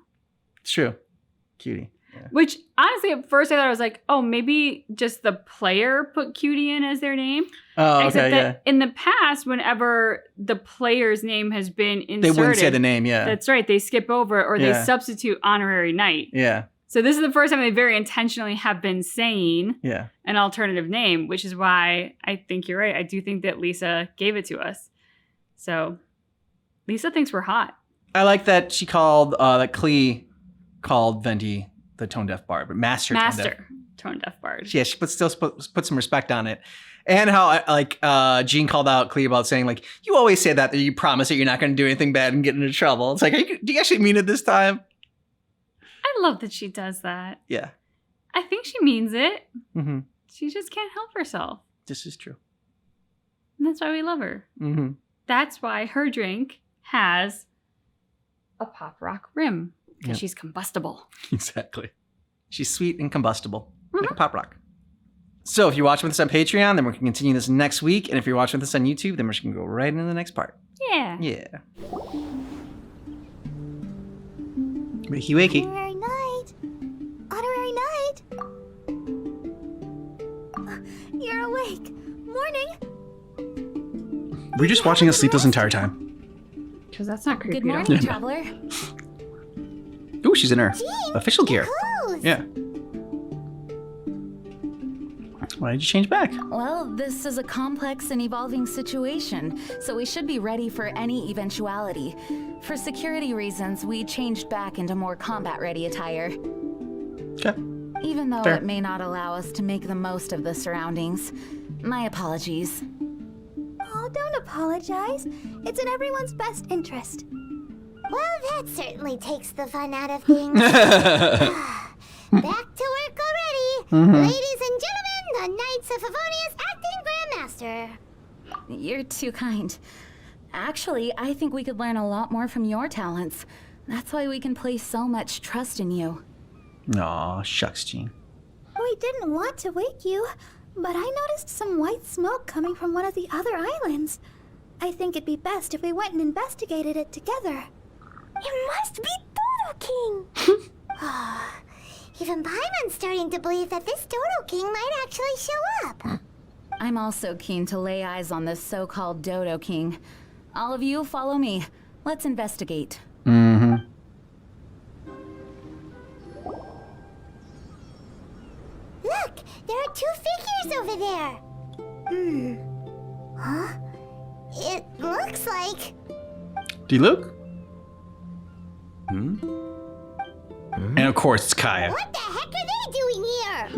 It's true. Cutie. Yeah. Which, honestly, at first I thought I was like, oh, maybe just the player put Cutie in as their name. Oh, okay, except that in the past, whenever the player's name has been inserted, they wouldn't say the name, yeah. That's right. They skip over or they substitute honorary knight. Yeah. So this is the first time they very intentionally have been saying an alternative name, which is why I think you're right. I do think that Lisa gave it to us. So Lisa thinks we're hot. I like that she called, that Klee called Venti the tone deaf bard, but master tone deaf bard. Yeah, she still put some respect on it. And how Jean called out Klee about saying like, you always say that you promise that you're not going to do anything bad and get into trouble. It's like, do you actually mean it this time? I love that she does that. Yeah. I think she means it. Mm-hmm. She just can't help herself. This is true. And that's why we love her. Mm-hmm. That's why her drink has a pop rock rim. Because she's combustible. Exactly. She's sweet and combustible. Like a pop rock. So if you're watching with us on Patreon, then we're going to continue this next week. And if you're watching with us on YouTube, then we're just going to go right into the next part. Yeah. Yeah. Wakey, wakey. Honorary night. Honorary night. You're awake. Morning. Were you just watching us sleep this entire time? Because that's not creepy. Good morning, traveler. Ooh, she's in her official gear. Yeah. Why did you change back? Well, this is a complex and evolving situation, so we should be ready for any eventuality. For security reasons, we changed back into more combat-ready attire. Okay. Even though it may not allow us to make the most of the surroundings. My apologies. Oh, don't apologize. It's in everyone's best interest. Well, that certainly takes the fun out of things. Back to work already. Ladies and gentlemen, the Knights of Favonius Acting Grandmaster. You're too kind. Actually, I think we could learn a lot more from your talents. That's why we can place so much trust in you. Aw, shucks, Jean. We didn't want to wake you, but I noticed some white smoke coming from one of the other islands. I think it'd be best if we went and investigated it together. It must be Dodo King! Even Paimon's starting to believe that this Dodo King might actually show up. I'm also keen to lay eyes on this so-called Dodo King. All of you, follow me. Let's investigate. Look, there are two figures over there. Huh? It looks like... D-Luke? And of course, it's Kaya. What the heck are they doing here?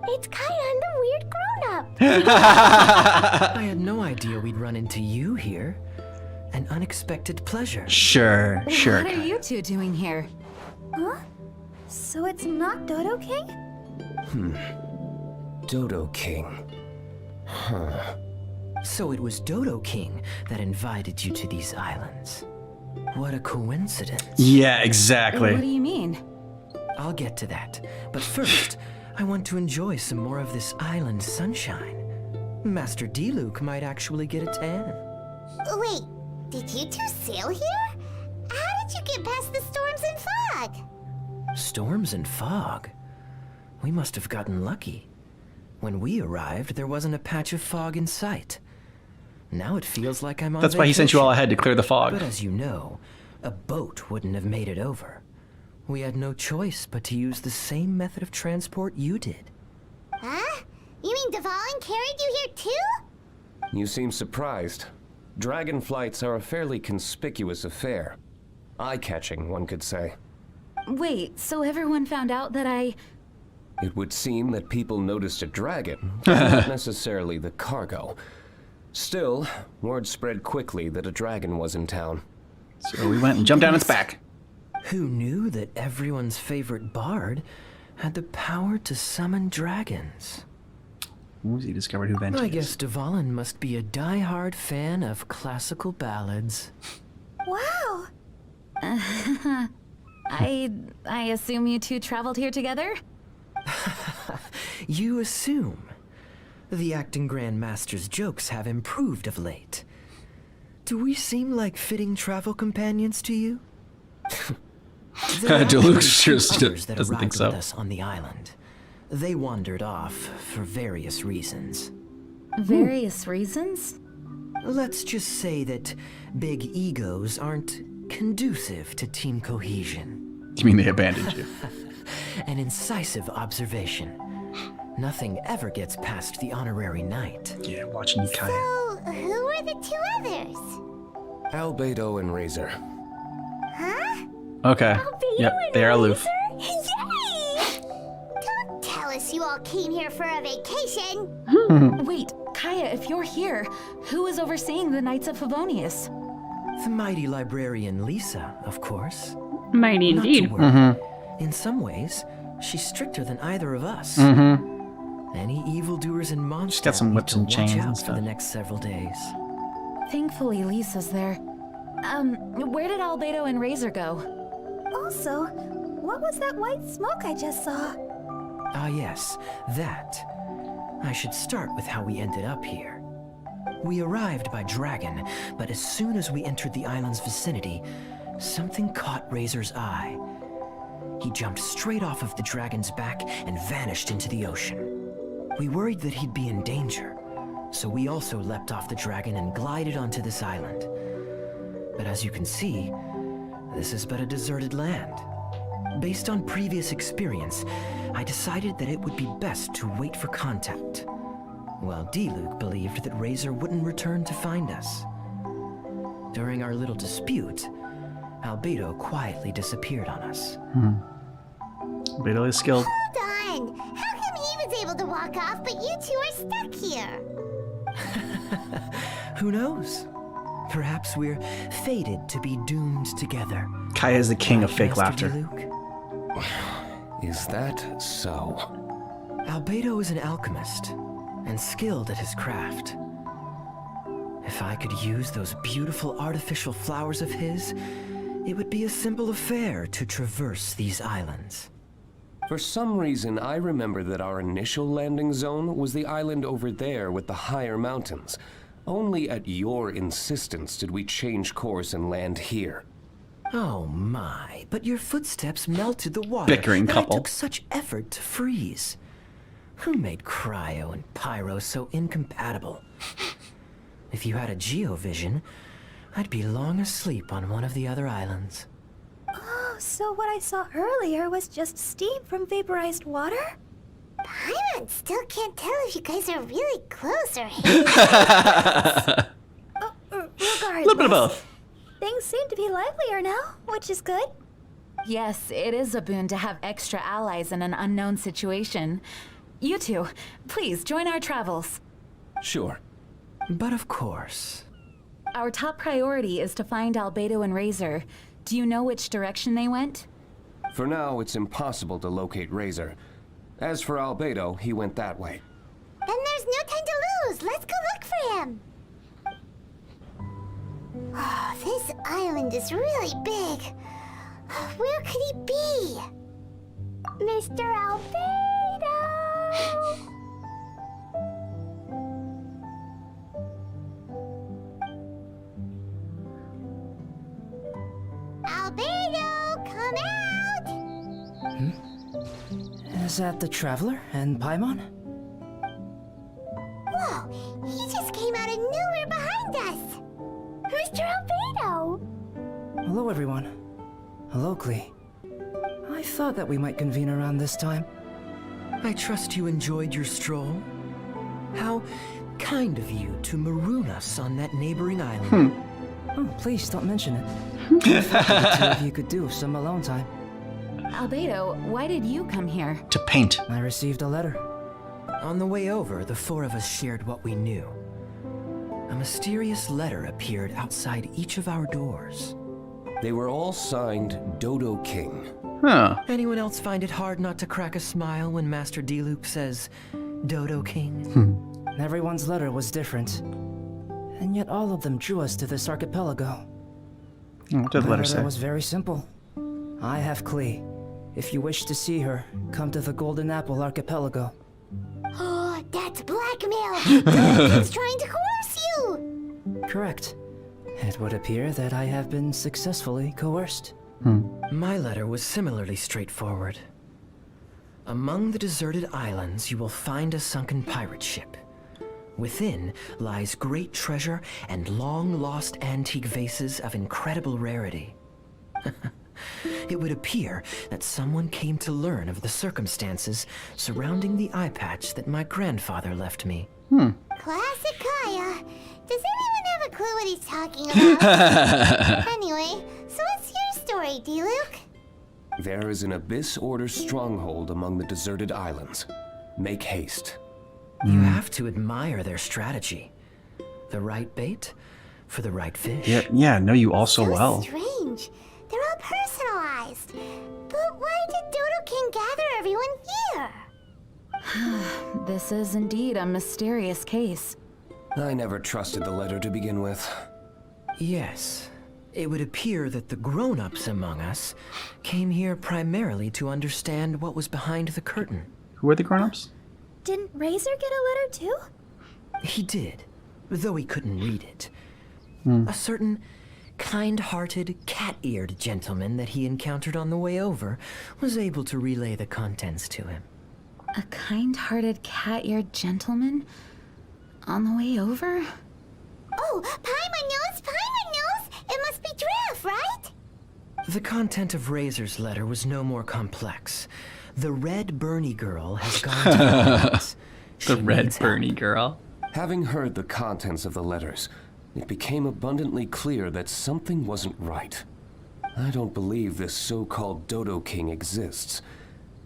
It's Kaya and the weird grown-up. I had no idea we'd run into you here. An unexpected pleasure. Sure. What are you two doing here? Huh? So it's not Dodo King? Dodo King. Huh. So it was Dodo King that invited you to these islands. What a coincidence. Yeah, exactly. What do you mean? I'll get to that. But first, I want to enjoy some more of this island sunshine. Master D-Luke might actually get a tan. Wait, did you two sail here? How did you get past the storms and fog? Storms and fog? We must have gotten lucky. When we arrived, there wasn't a patch of fog in sight. Now it feels like I'm on That's why he sent you all vacation. ahead to clear the fog. But as you know, a boat wouldn't have made it over. We had no choice but to use the same method of transport you did. Huh? You mean Dvalin carried you here too? You seem surprised. Dragon flights are a fairly conspicuous affair. Eye-catching, one could say. Wait, so everyone found out that I... It would seem that people noticed a dragon, but not necessarily the cargo. Still, word spread quickly that a dragon was in town. So we went and jumped down its back. Who knew that everyone's favorite bard had the power to summon dragons? He discovered who Venti I is. guess Dvalin must be a die-hard fan of classical ballads. Wow! I assume you two traveled here together? You assume. The acting Grandmaster's jokes have improved of late. Do we seem like fitting travel companions to you? Deluxe just that doesn't think arrived so. with us on the island. They wandered off for various reasons. Various reasons? Let's just say that big egos aren't conducive to team cohesion. You mean they abandoned you? An incisive observation. Nothing ever gets past the honorary knight. Yeah, watching you, Kaya. So, who are the two others? Albedo and Razor. Huh? Okay. Yep, they are aloof. Yay! Don't tell us you all came here for a vacation. Wait, Kaya, if you're here, who is overseeing the Knights of Favonius? The mighty librarian Lisa, of course. Mighty Not indeed. to worry. In some ways, she's stricter than either of us. Any evildoers in Mondstadt got some need whips to and watch chains and out for stuff. the next several days. Thankfully, Lisa's there. Where did Albedo and Razor go? Also, what was that white smoke I just saw? Ah yes, that. I should start with how we ended up here. We arrived by dragon, but as soon as we entered the island's vicinity, something caught Razor's eye. He jumped straight off of the dragon's back and vanished into the ocean. We worried that he'd be in danger, so we also leapt off the dragon and glided onto this island. But as you can see, this is but a deserted land. Based on previous experience, I decided that it would be best to wait for contact, while D-Luke believed that Razor wouldn't return to find us. During our little dispute, Albedo quietly disappeared on us. Beto is skilled. Hold on. How come he was able to walk off, but you two are stuck here? Who knows? Perhaps we're fated to be doomed together. Kaya is the king of fake Master laughter. Diluc? Is that so? Albedo is an alchemist and skilled at his craft. If I could use those beautiful artificial flowers of his, it would be a simple affair to traverse these islands. For some reason, I remember that our initial landing zone was the island over there with the higher mountains. Only at your insistence did we change course and land here. Oh my, but your footsteps melted the water Bickering that couple. I took such effort to freeze. Who made cryo and pyro so incompatible? If you had a geovision, I'd be long asleep on one of the other islands. Oh, so what I saw earlier was just steam from vaporized water? Paimon still can't tell if you guys are really close or Regardless, A little bit of both. things seem to be livelier now, which is good. Yes, it is a boon to have extra allies in an unknown situation. You two, please join our travels. Sure. But of course. Our top priority is to find Albedo and Razor. Do you know which direction they went? For now, it's impossible to locate Razor. As for Albedo, he went that way. Then there's no time to lose. Let's go look for him. Oh, this island is really big. Where could he be? Mr. Albedo! Albedo, come out! Is that the Traveler and Paimon? Whoa, he just came out of nowhere behind us. Mr. Albedo! Hello, everyone. Hello, Klee. I thought that we might convene around this time. I trust you enjoyed your stroll. How kind of you to maroon us on that neighboring island. Oh, please don't mention it. I thought the two of you could do with some alone time. Albedo, why did you come here? To paint. I received a letter. On the way over, the four of us shared what we knew. A mysterious letter appeared outside each of our doors. They were all signed Dodo King. Huh. Anyone else find it hard not to crack a smile when Master Diluc says, Dodo King? Everyone's letter was different. And yet all of them drew us to this archipelago. What did the letter say? was very simple. I have Klee. If you wish to see her, come to the Golden Apple Archipelago. Oh, that's blackmail. He's trying to coerce you. Correct. It would appear that I have been successfully coerced. My letter was similarly straightforward. Among the deserted islands, you will find a sunken pirate ship. Within lies great treasure and long-lost antique vases of incredible rarity. It would appear that someone came to learn of the circumstances surrounding the eye patch that my grandfather left me. Classic Kaya. Does anyone have a clue what he's talking about? Anyway, so what's your story, Diluc? There is an Abyss Order stronghold among the deserted islands. Make haste. You have to admire their strategy. The right bait for the right fish. Yeah, know you all so well. Strange. They're all personalized. But why did Dodo King gather everyone here? This is indeed a mysterious case. I never trusted the letter to begin with. Yes. It would appear that the grown-ups among us came here primarily to understand what was behind the curtain. Who are the grown-ups? Didn't Razor get a letter too? He did, though he couldn't read it. A certain kind-hearted, cat-eared gentleman that he encountered on the way over was able to relay the contents to him. A kind-hearted, cat-eared gentleman? On the way over? Oh, Paimon knows! Paimon knows! It must be Drift, right? The content of Razor's letter was no more complex. The Red Bernie girl has gone to the islands. The Red Bernie girl. Having heard the contents of the letters, it became abundantly clear that something wasn't right. I don't believe this so-called Dodo King exists,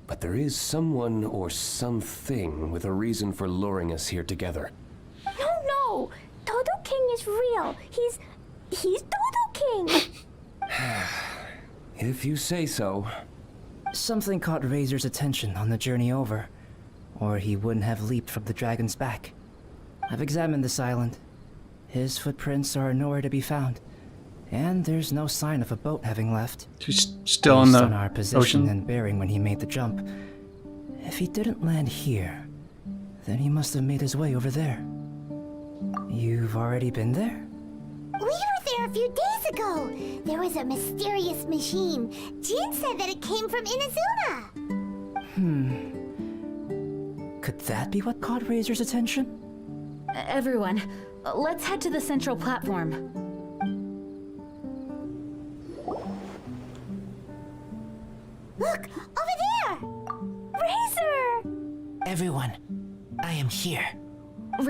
but there is someone or something with a reason for luring us here together. No! Dodo King is real. He's Dodo King! If you say so. Something caught Razor's attention on the journey over, or he wouldn't have leaped from the dragon's back. I've examined this island. His footprints are nowhere to be found, and there's no sign of a boat having left. He's still in Based the on our position ocean. and bearing when he made the jump, if he didn't land here, then he must have made his way over there. You've already been there? We were there a few days ago. There was a mysterious machine. Jin said that it came from Inazuma. Could that be what caught Razor's attention? Everyone, let's head to the central platform. Look, over there! Razor! Everyone, I am here.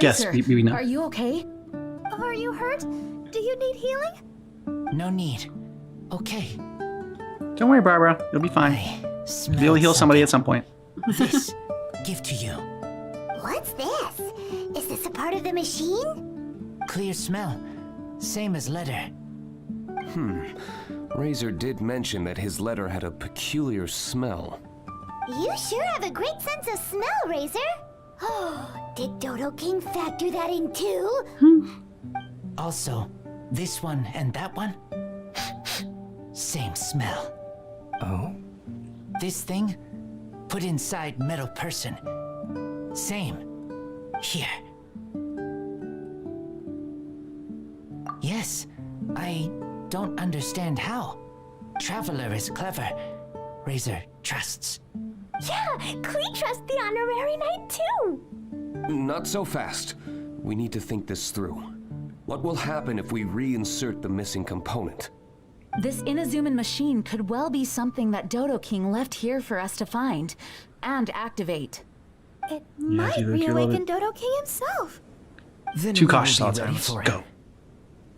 Yes, Racer, we know. are you okay? Are you hurt? Do you need healing? No need. Okay. Don't worry, Barbara. You'll be fine. Smell You'll heal somebody at something. some point. This, give to you. What's this? Is this a part of the machine? Clear smell. Same as letter. Razor did mention that his letter had a peculiar smell. You sure have a great sense of smell, Razor. Oh, did Dodo King factor that in too? Also, this one and that one, same smell. Oh? This thing, put inside metal person. Same. Here. Yes, I don't understand how. Traveler is clever. Razor trusts. Yeah, Klee trusts the honorary knight too! Not so fast. We need to think this through. What will happen if we reinsert the missing component? This Inazuman machine could well be something that Dodo King left here for us to find and activate. It Yeah, might if you look, you're a little reawaken Dodo King himself. Then Too we cautious will all be the time. ready Let's for go. it.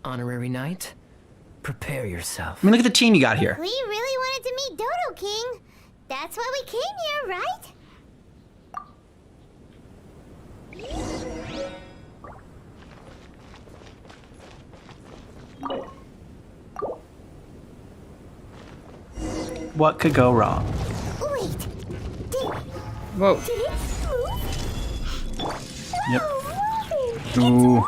Honorary knight, prepare yourself. I mean, look at the team you got here. We really wanted to meet Dodo King. That's why we came here, right? What could go wrong? Wait, did Whoa. it move? Yep. It's Ooh. moving!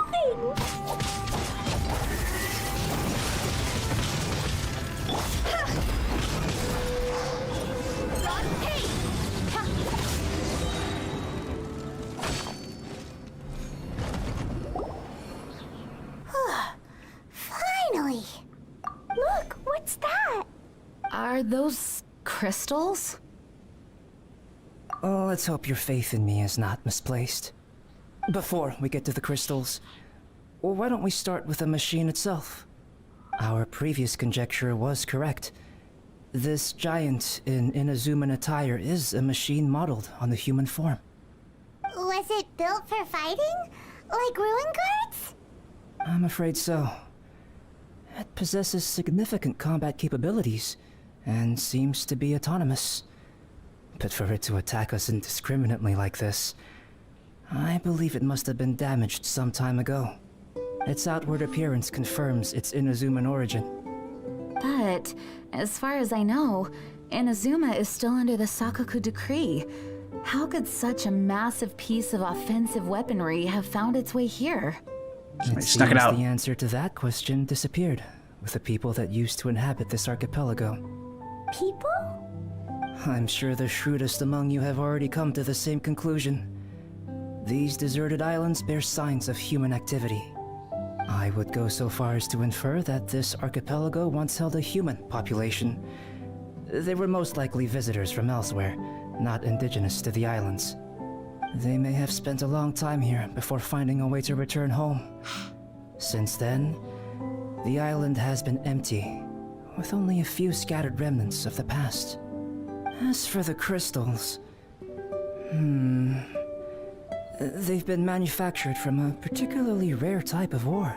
Finally. Look, what's that? Are those crystals? Oh, let's hope your faith in me is not misplaced. Before we get to the crystals, why don't we start with the machine itself? Our previous conjecture was correct. This giant in Inazuman attire is a machine modeled on the human form. Was it built for fighting? Like ruin guards? I'm afraid so. It possesses significant combat capabilities, and seems to be autonomous. But for it to attack us indiscriminately like this, I believe it must have been damaged some time ago. Its outward appearance confirms its Inazuman origin. But, as far as I know, Inazuma is still under the Sakoku decree. How could such a massive piece of offensive weaponry have found its way here? It snuck it seems out. the answer to that question disappeared with the people that used to inhabit this archipelago. People? I'm sure the shrewdest among you have already come to the same conclusion. These deserted islands bear signs of human activity. I would go so far as to infer that this archipelago once held a human population. They were most likely visitors from elsewhere, not indigenous to the islands. They may have spent a long time here before finding a way to return home. Since then, the island has been empty, with only a few scattered remnants of the past. As for the crystals, they've been manufactured from a particularly rare type of ore.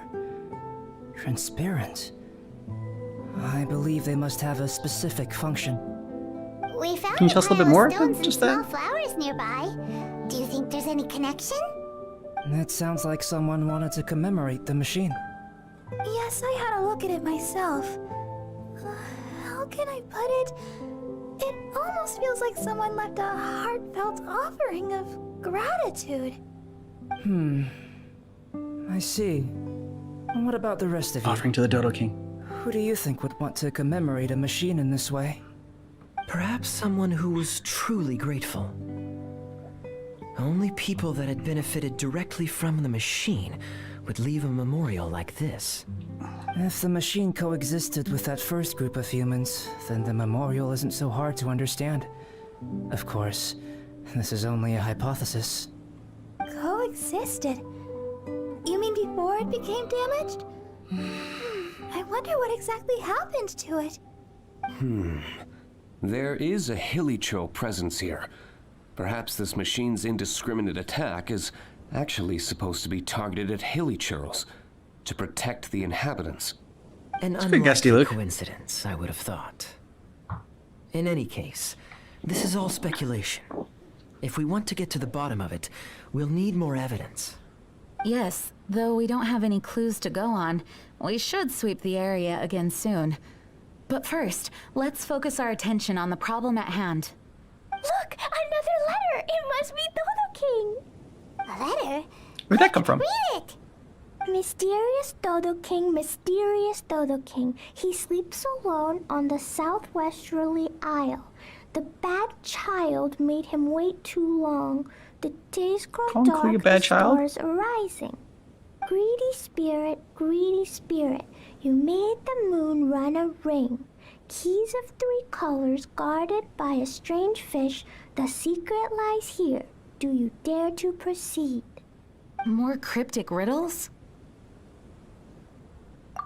Transparent. I believe they must have a specific function. We found Can you tell us a little bit more stones than and just small that? flowers nearby. Do you think there's any connection? That sounds like someone wanted to commemorate the machine. Yes, I had a look at it myself. How can I put it? It almost feels like someone left a heartfelt offering of gratitude. I see. And what about the rest of you? Offering to the Dodo King. Who do you think would want to commemorate a machine in this way? Perhaps someone who was truly grateful. Only people that had benefited directly from the machine would leave a memorial like this. If the machine coexisted with that first group of humans, then the memorial isn't so hard to understand. Of course, this is only a hypothesis. Coexisted? You mean before it became damaged? I wonder what exactly happened to it. There is a Hilichurl presence here. Perhaps this machine's indiscriminate attack is actually supposed to be targeted at Hilichurls to protect the inhabitants. An good guess, D-Luke. coincidence, I would have thought. In any case, this is all speculation. If we want to get to the bottom of it, we'll need more evidence. Yes, though we don't have any clues to go on, we should sweep the area again soon. But first, let's focus our attention on the problem at hand. Look! Another letter! It must be Dodo King! A letter? Where'd that come from? Read it! Mysterious Dodo King, mysterious Dodo King. He sleeps alone on the southwesterly isle. The bad child made him wait too long. The days grow Call him dark, Klee a bad the child? stars are rising. Greedy spirit, you made the moon run a ring. Keys of 3 colors guarded by a strange fish. The secret lies here. Do you dare to proceed? More cryptic riddles?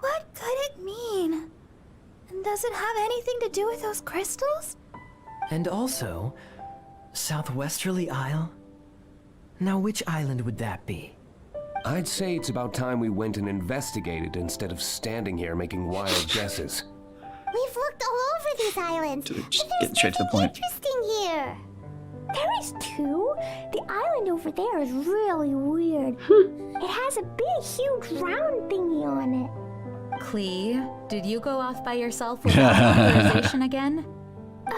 What could it mean? And does it have anything to do with those crystals? And also, Southwesterly Isle? Now which island would that be? I'd say it's about time we went and investigated instead of standing here making wild guesses. We've looked all over these islands. Dude, just but there's getting straight to the nothing point. interesting here. There is 2. The island over there is really weird. It has a big, huge round thingy on it. Klee, did you go off by yourself without authorization again?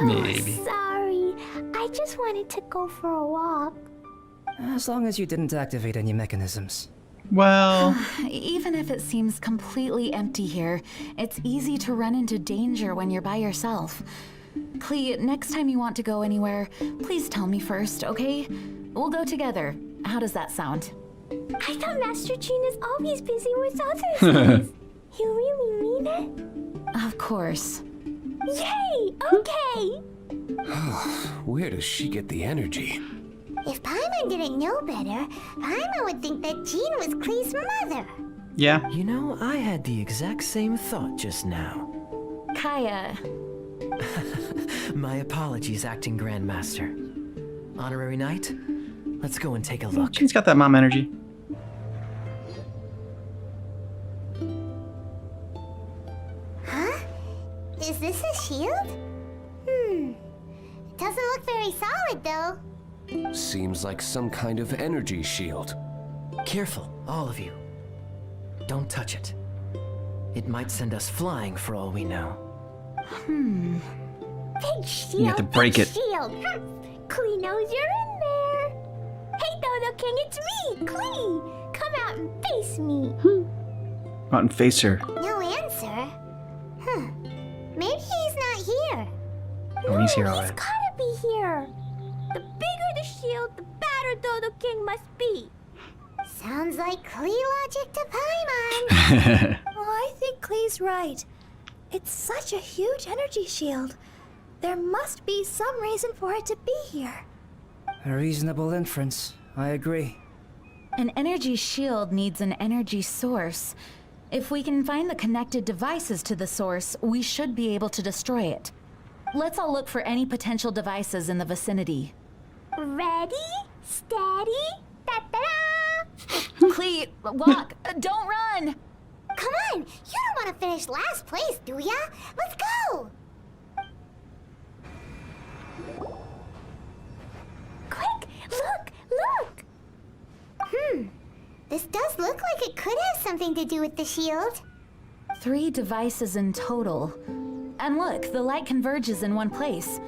Maybe. Oh, sorry. I just wanted to go for a walk. As long as you didn't activate any mechanisms. Well, Even if it seems completely empty here, it's easy to run into danger when you're by yourself. Klee, next time you want to go anywhere, please tell me first, okay? We'll go together. How does that sound? I thought Master Jean is always busy with other things. You really mean it? Of course. Yay! Okay! Where does she get the energy? If Paimon didn't know better, Paimon would think that Jean was Klee's mother. yeah. You know, I had the exact same thought just now. Kaya, My apologies, Acting Grandmaster. Honorary Knight, let's go and take a look. Jean's got that mom energy. Huh? Is this a shield? It doesn't look very solid, though. Seems like some kind of energy shield. Careful, all of you. Don't touch it. It might send us flying for all we know. Big shield. You have to break big it. Shield. Klee knows you're in there. Hey, Dodo King, it's me, Klee. Come out and face me. Go out and face her. No answer. Maybe he's not here. Oh, he's here He's alright. gotta be here. The bigger the shield, the badder Dodo King must be. Sounds like Klee logic to Paimon. Well, I think Klee's right. It's such a huge energy shield. There must be some reason for it to be here. A reasonable inference. I agree. an energy shield needs an energy source. If we can find the connected devices to the source, we should be able to destroy it. Let's all look for any potential devices in the vicinity. Ready, steady, da-da-da! Klee, walk! Don't run! Come on! You don't want to finish last place, do ya? Let's go! Quick! Look! Look! This does look like it could have something to do with the shield. 3 devices in total. And look, the light converges in one place.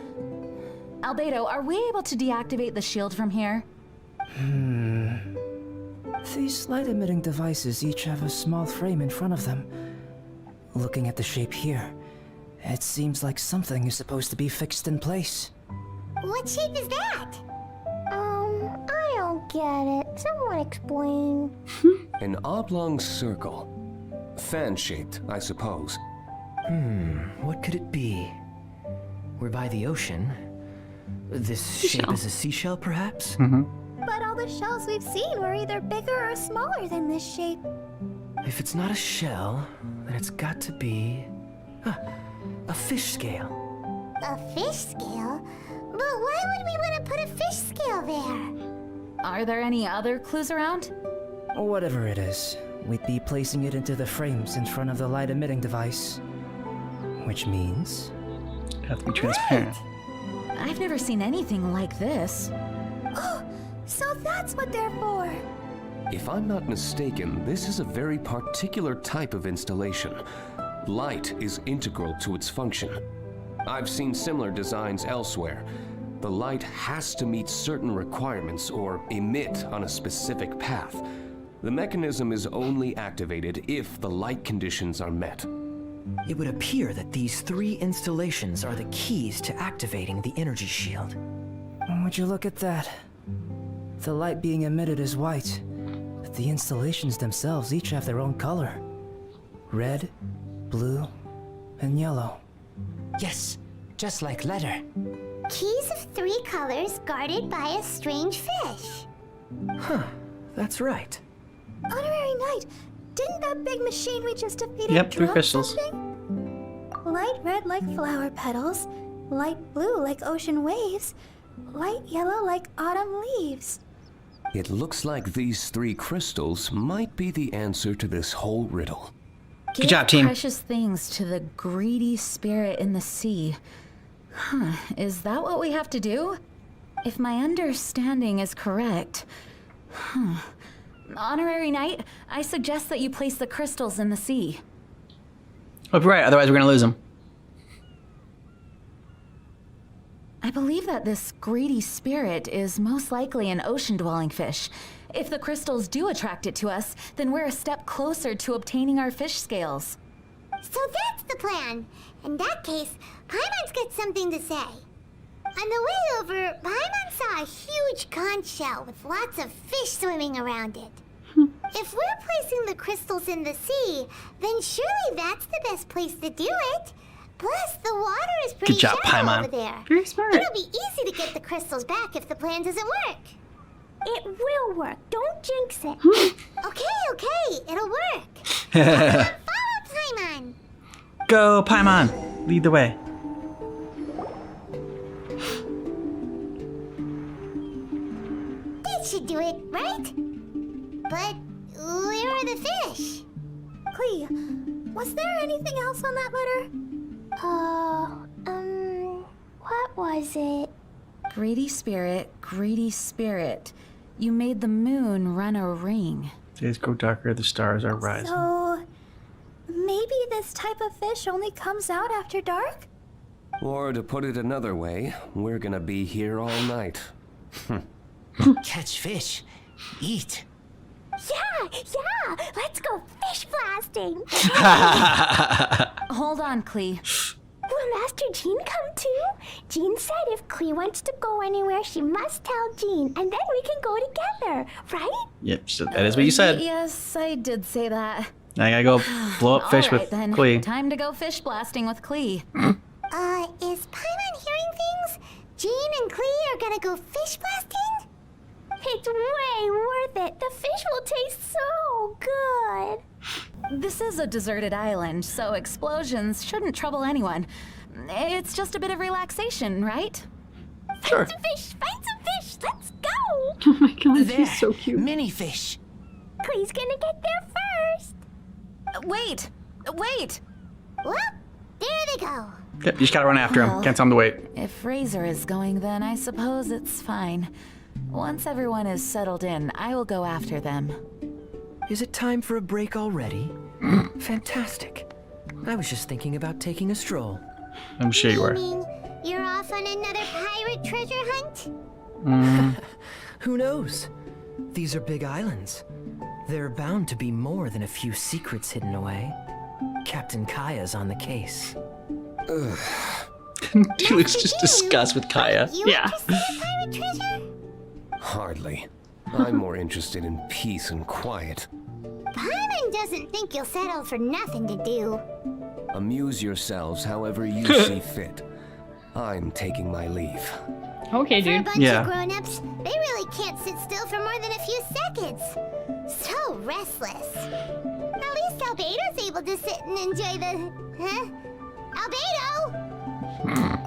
Albedo, are we able to deactivate the shield from here? These light-emitting devices each have a small frame in front of them. Looking at the shape here, it seems like something is supposed to be fixed in place. What shape is that? I don't get it. Someone explain. An oblong circle. Fan-shaped, I suppose. What could it be? We're by the ocean. This shape is a seashell, perhaps? But all the shells we've seen were either bigger or smaller than this shape. If it's not a shell, then it's got to be... a fish scale. A fish scale? But why would we want to put a fish scale there? Are there any other clues around? Whatever it is, we'd be placing it into the frames in front of the light-emitting device. Which means... Have to be transparent. I've never seen anything like this. Oh, so that's what they're for. If I'm not mistaken, this is a very particular type of installation. Light is integral to its function. I've seen similar designs elsewhere. The light has to meet certain requirements or emit on a specific path. The mechanism is only activated if the light conditions are met. It would appear that these 3 installations are the keys to activating the energy shield. Would you look at that? The light being emitted is white, but the installations themselves each have their own color. Red, blue, and yellow. Yes, just like letter. Keys of 3 colors guarded by a strange fish. That's right. Honorary Knight, didn't that big machine we just defeated Yep, 3 drop crystals. something? Light red like flower petals, light blue like ocean waves, light yellow like autumn leaves. It looks like these 3 crystals might be the answer to this whole riddle. Good job, team. Precious things to the greedy spirit in the sea. Is that what we have to do? If my understanding is correct. Honorary Knight, I suggest that you place the crystals in the sea. Hope you're right, otherwise we're gonna lose them. I believe that this greedy spirit is most likely an ocean-dwelling fish. If the crystals do attract it to us, then we're a step closer to obtaining our fish scales. So that's the plan. In that case, Paimon's got something to say. On the way over, Paimon saw a huge conch shell with lots of fish swimming around it. If we're placing the crystals in the sea, then surely that's the best place to do it. Plus, the water is pretty Good job, shallow Paimon. over there. Very smart. It'll be easy to get the crystals back if the plan doesn't work. It will work. Don't jinx it. Okay, it'll work. Follow Paimon. Go, Paimon. Lead the way. That should do it, right? But where are the fish? Clee, was there anything else on that letter? What was it? Greedy spirit, you made the moon run a ring. Days grow darker, the stars are rising. So, maybe this type of fish only comes out after dark? Or to put it another way, we're gonna be here all night. Catch fish. Eat. Yeah, let's go fish blasting. Hold on, Clee. Will Master Jean come too? Jean said if Clee wants to go anywhere, she must tell Jean, and then we can go together, right? Yep, so that is what you said. Yes, I did say that. Now I gotta go blow up fish All right, with then. Clee. Time to go fish blasting with Clee. Is Paimon hearing things? Jean and Clee are gonna go fish blasting? It's way worth it. The fish will taste so good. This is a deserted island, so explosions shouldn't trouble anyone. It's just a bit of relaxation, right? Sure. Find some fish. Let's go. Oh my god, There. he's so cute. Mini fish. Clee's gonna get there first. Wait! Well, there they go. Yep, you just gotta run after him. Well. Can't tell him to wait. If Razor is going, then I suppose it's fine. Once everyone is settled in, I will go after them. Is it time for a break already? Fantastic. I was just thinking about taking a stroll. I'm sure you were. Meaning you're off on another pirate treasure hunt? Who knows? These are big islands. There are bound to be more than a few secrets hidden away. Captain Kaya's on the case. Felix just discussed with Kaya. You interested in pirate treasure? Hardly. I'm more interested in peace and quiet. Paimon doesn't think you'll settle for nothing to do. Amuse yourselves however you see fit. I'm taking my leave. Okay, For a dude. bunch of grown-ups, they really can't sit still for more than a few seconds. So restless. At least Albedo's able to sit and enjoy the... Huh? Albedo!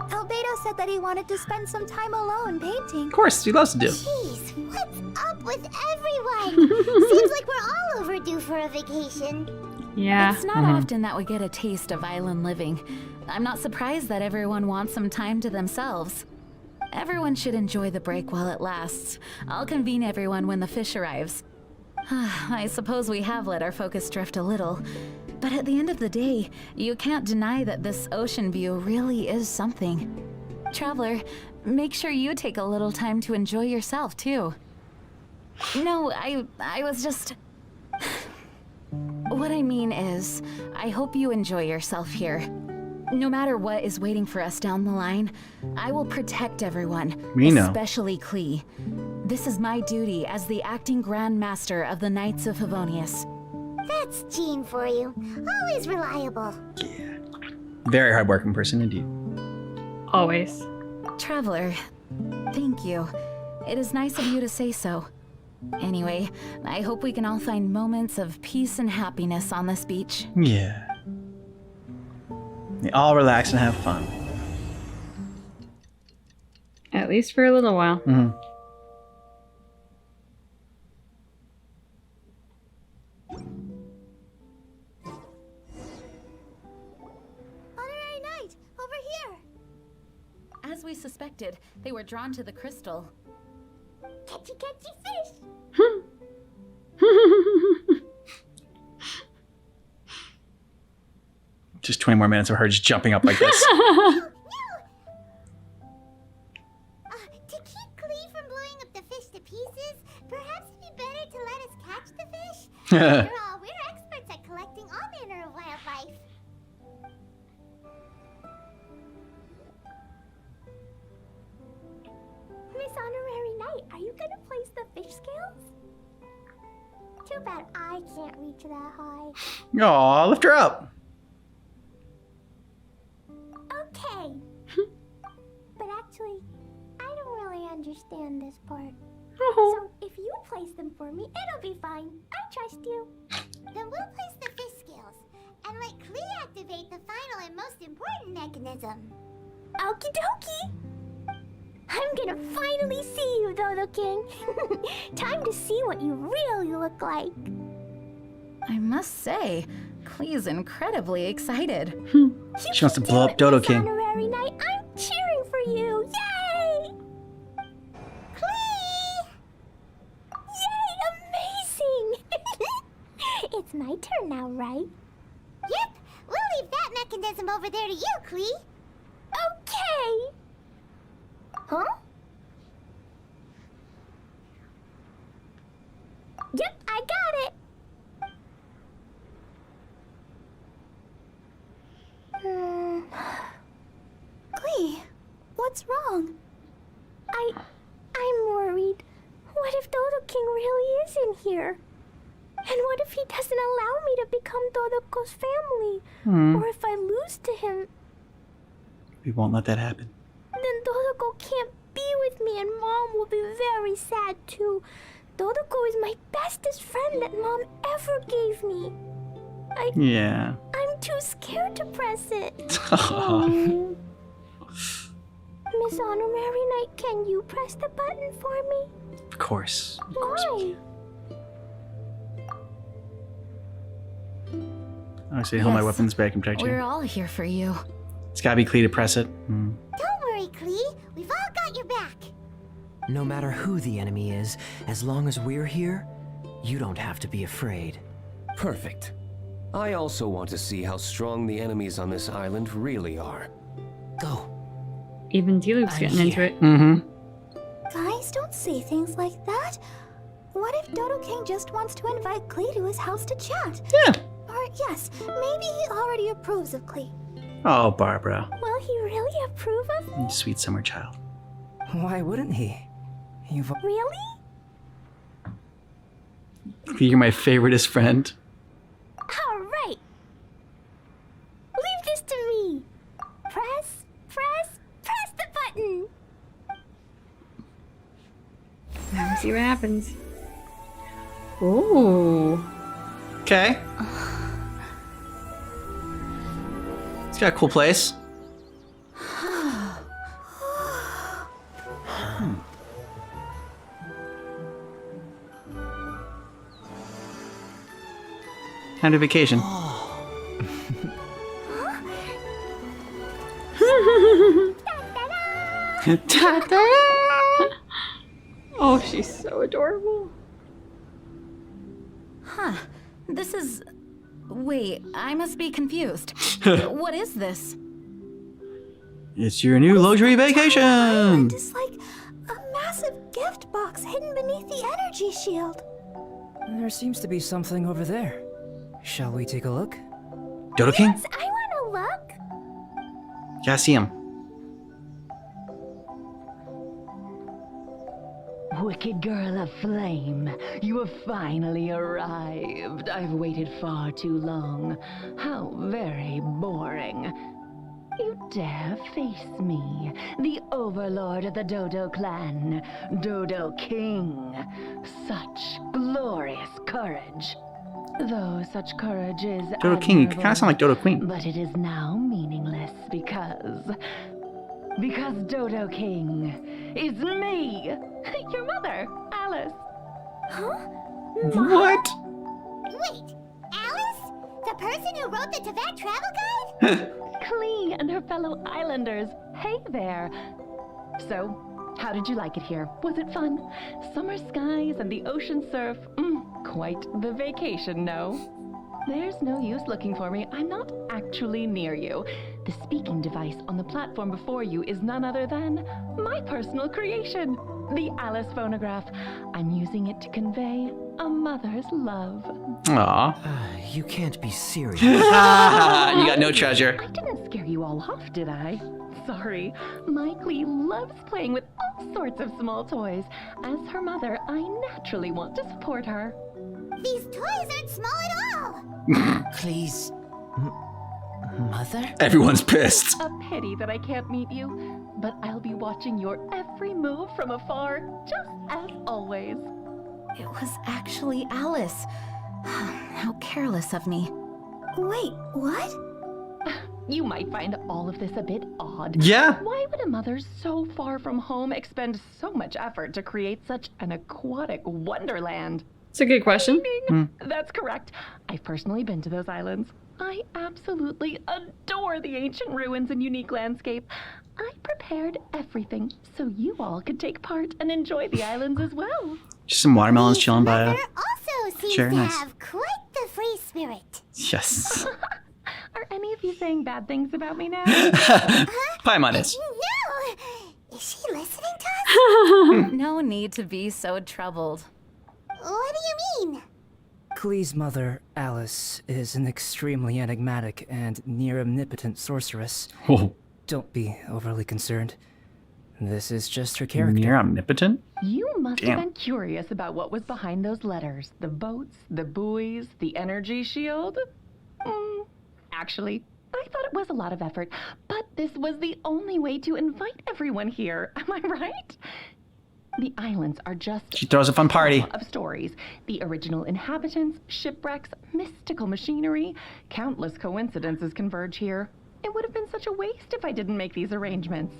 Albedo said that he wanted to spend some time alone painting. Of course, he loves to do. Jeez, what's up with everyone? Seems like we're all overdue for a vacation. Yeah. It's not often that we get a taste of island living. I'm not surprised that everyone wants some time to themselves. Everyone should enjoy the break while it lasts. I'll convene everyone when the fish arrives. I suppose we have let our focus drift a little. But at the end of the day, you can't deny that this ocean view really is something. Traveler, make sure you take a little time to enjoy yourself, too. No, I was just... What I mean is, I hope you enjoy yourself here. No matter what is waiting for us down the line, I will protect everyone, especially Klee. This is my duty as the acting Grand Master of the Knights of Favonius. That's Jean for you. Always reliable. Very hardworking person indeed. Always. Traveler, thank you. It is nice of you to say so. Anyway, I hope we can all find moments of peace and happiness on this beach. Yeah. They all relax and have fun. At least for a little while. Honorary Knight, over here. As we suspected, they were drawn to the crystal. Catchy, catchy fish. Just 20 more minutes of her just jumping up like this. To keep Klee from blowing up the fish to pieces, perhaps it'd be better to let us catch the fish. After all, we're experts at collecting all manner of wildlife. Miss Honorary Knight, are you gonna place the fish scales? Too bad I can't reach that high. Aw, lift her up. Okay. But actually, I don't really understand this part. So if you place them for me, it'll be fine. I trust you. Then we'll place the fish scales and let Klee activate the final and most important mechanism. Okie dokie. I'm gonna finally see you, Dodo King. Time to see what you really look like. I must say, Klee's incredibly excited. She wants to blow up Dodo King. Honorary Knight, I'm cheering for you. Yay! Klee! Yay, amazing! It's my turn now, right? Yep, we'll leave that mechanism over there to you, Klee. Okay. Huh? Yep, I got it. Klee, what's wrong? I'm worried. What if Dodo King really is in here? And what if he doesn't allow me to become Dodoko's family? Or if I lose to him, We won't let that happen. then Dodoko can't be with me and Mom will be very sad too. Dodoko is my bestest friend that Mom ever gave me. Yeah. I'm too scared to press it. Miss Honorary Knight, can you press the button for me? Of course. Why? I say hold my Yes. weapons back and protect We're you. all here for you. It's gotta be Klee to press it. Don't worry, Klee. We've all got your back. No matter who the enemy is, as long as we're here, you don't have to be afraid. Perfect. I also want to see how strong the enemies on this island really are. Go. Even D-Luke's getting into it. Mm-hmm. Guys, don't say things like that. What if Dodo King just wants to invite Klee to his house to chat? Yeah. Or yes, maybe he already approves of Klee. Oh, Barbara. Will he really approve of me? You sweet summer child. Why wouldn't he? You've Really? You're my favoriteest friend. All right. Leave this to me. Press the button. Let's see what happens. Ooh. Okay. It's got a cool place. Time to vacation. Oh, she's so adorable. Huh. This is... Wait, I must be confused. What is this? It's your new luxury vacation. It's like a massive gift box hidden beneath the energy shield. There seems to be something over there. Shall we take a look? Dodo King? Yes, I want to look. Yeah, see him. Wicked girl of flame, you have finally arrived. I've waited far too long. How very boring. You dare face me, the overlord of the Dodo clan, Dodo King. Such glorious courage. Though such courage is Dodo King, you kind of sound like Dodo Queen. but it is now meaningless because Dodo King is me, your mother, Alice. Huh? What? Wait, Alice? The person who wrote the Teyvat travel guide? Klee and her fellow islanders. Hey there. So, how did you like it here? Was it fun? Summer skies and the ocean surf. Quite the vacation, no? There's no use looking for me. I'm not actually near you. The speaking device on the platform before you is none other than my personal creation, the Alice phonograph. I'm using it to convey a mother's love. Aw. You can't be serious. You got no treasure. I didn't scare you all off, did I? Sorry. My Klee loves playing with all sorts of small toys. As her mother, I naturally want to support her. These toys aren't small at all. Please. Mother? Everyone's pissed. A pity that I can't meet you, but I'll be watching your every move from afar, just as always. It was actually Alice. How careless of me. Wait, what? You might find all of this a bit odd. Yeah. Why would a mother so far from home expend so much effort to create such an aquatic wonderland? It's a good question. That's correct. I've personally been to those islands. I absolutely adore the ancient ruins and unique landscape. I prepared everything so you all could take part and enjoy the islands as well. Just some watermelons chilling by Mother also seems Sure, to nice. have quite the free spirit. Yes. Are any of you saying bad things about me now? Paimon is. No! Is she listening to us? No need to be so troubled. What do you mean? Klee's mother, Alice, is an extremely enigmatic and near omnipotent sorceress. Whoa. Don't be overly concerned. This is just her character. Near omnipotent? You must Damn. have been curious about what was behind those letters. The boats, the buoys, the energy shield. Actually, I thought it was a lot of effort, but this was the only way to invite everyone here. Am I right? The islands are just She throws a fun party. full of stories. The original inhabitants, shipwrecks, mystical machinery. Countless coincidences converge here. It would have been such a waste if I didn't make these arrangements.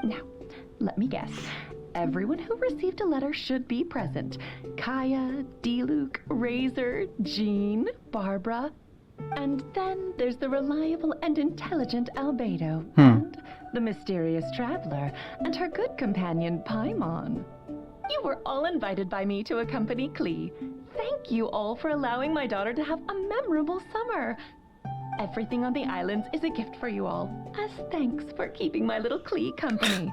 Now, let me guess. Everyone who received a letter should be present. Kaya, D-Luke, Razor, Jean, Barbara. And then there's the reliable and intelligent Albedo. And the mysterious traveler. And her good companion, Paimon. You were all invited by me to accompany Klee. Thank you all for allowing my daughter to have a memorable summer. Everything on the islands is a gift for you all, as thanks for keeping my little Klee company.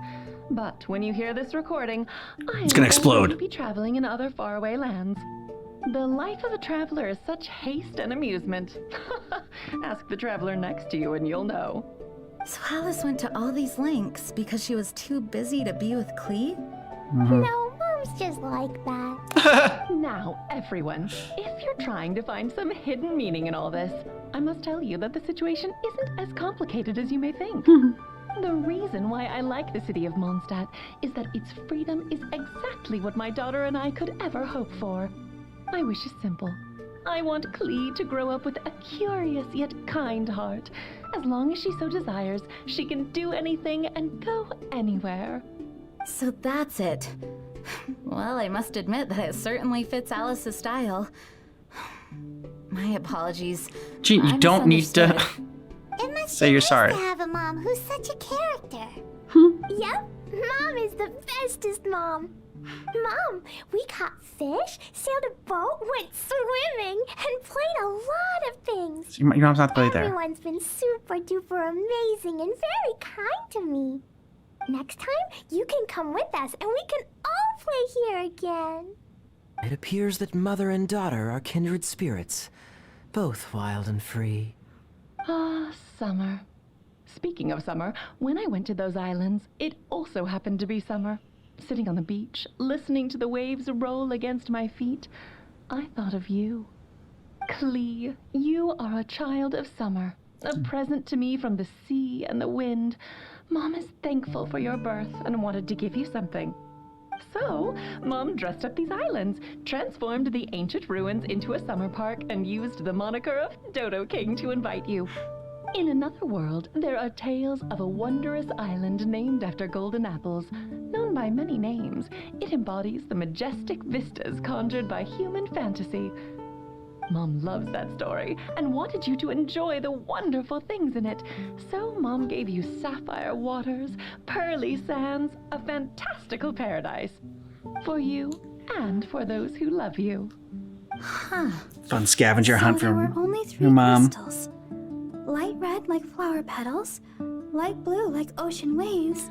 But when you hear this recording, It's gonna explode. be traveling in other faraway lands. The life of a traveler is such haste and amusement. Ask the traveler next to you and you'll know. So Alice went to all these lengths because she was too busy to be with Klee? No, Mom's just like that. Now, everyone, if you're trying to find some hidden meaning in all this, I must tell you that the situation isn't as complicated as you may think. The reason why I like the city of Mondstadt is that its freedom is exactly what my daughter and I could ever hope for. My wish is simple. I want Klee to grow up with a curious yet kind heart. As long as she so desires, she can do anything and go anywhere. So that's it. Well, I must admit that it certainly fits Alice's style. My apologies. Gee, you I don't need to It must say be you're nice sorry. to have a mom who's such a character. Yep, Mom is the bestest mom. Mom, we caught fish, sailed a boat, went swimming, and played a lot of things. Your mom's not really there. Everyone's been super duper amazing and very kind to me. Next time, you can come with us and we can all play here again. It appears that mother and daughter are kindred spirits, both wild and free. Ah, summer. Speaking of summer, when I went to those islands, it also happened to be summer. Sitting on the beach, listening to the waves roll against my feet, I thought of you. Klee, you are a child of summer, a present to me from the sea and the wind. Mom is thankful for your birth and wanted to give you something. So, Mom dressed up these islands, transformed the ancient ruins into a summer park, and used the moniker of Dodo King to invite you. In another world, there are tales of a wondrous island named after golden apples. Known by many names, it embodies the majestic vistas conjured by human fantasy. Mom loves that story and wanted you to enjoy the wonderful things in it. So Mom gave you sapphire waters, pearly sands, a fantastical paradise. For you and for those who love you. Huh. Fun scavenger hunt there were from only 3 your mom. crystals. Light red like flower petals, light blue like ocean waves,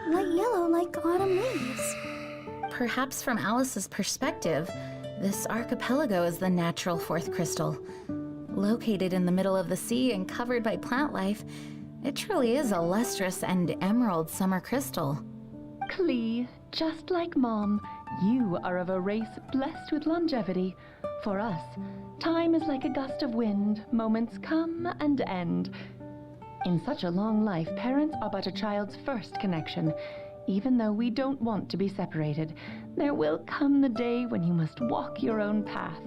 light yellow like autumn leaves. Perhaps from Alice's perspective, this archipelago is the natural 4th crystal. Located in the middle of the sea and covered by plant life, it truly is a lustrous and emerald summer crystal. Klee, just like Mom, you are of a race blessed with longevity. For us, time is like a gust of wind, moments come and end. In such a long life, parents are but a child's first connection. Even though we don't want to be separated, there will come the day when you must walk your own path.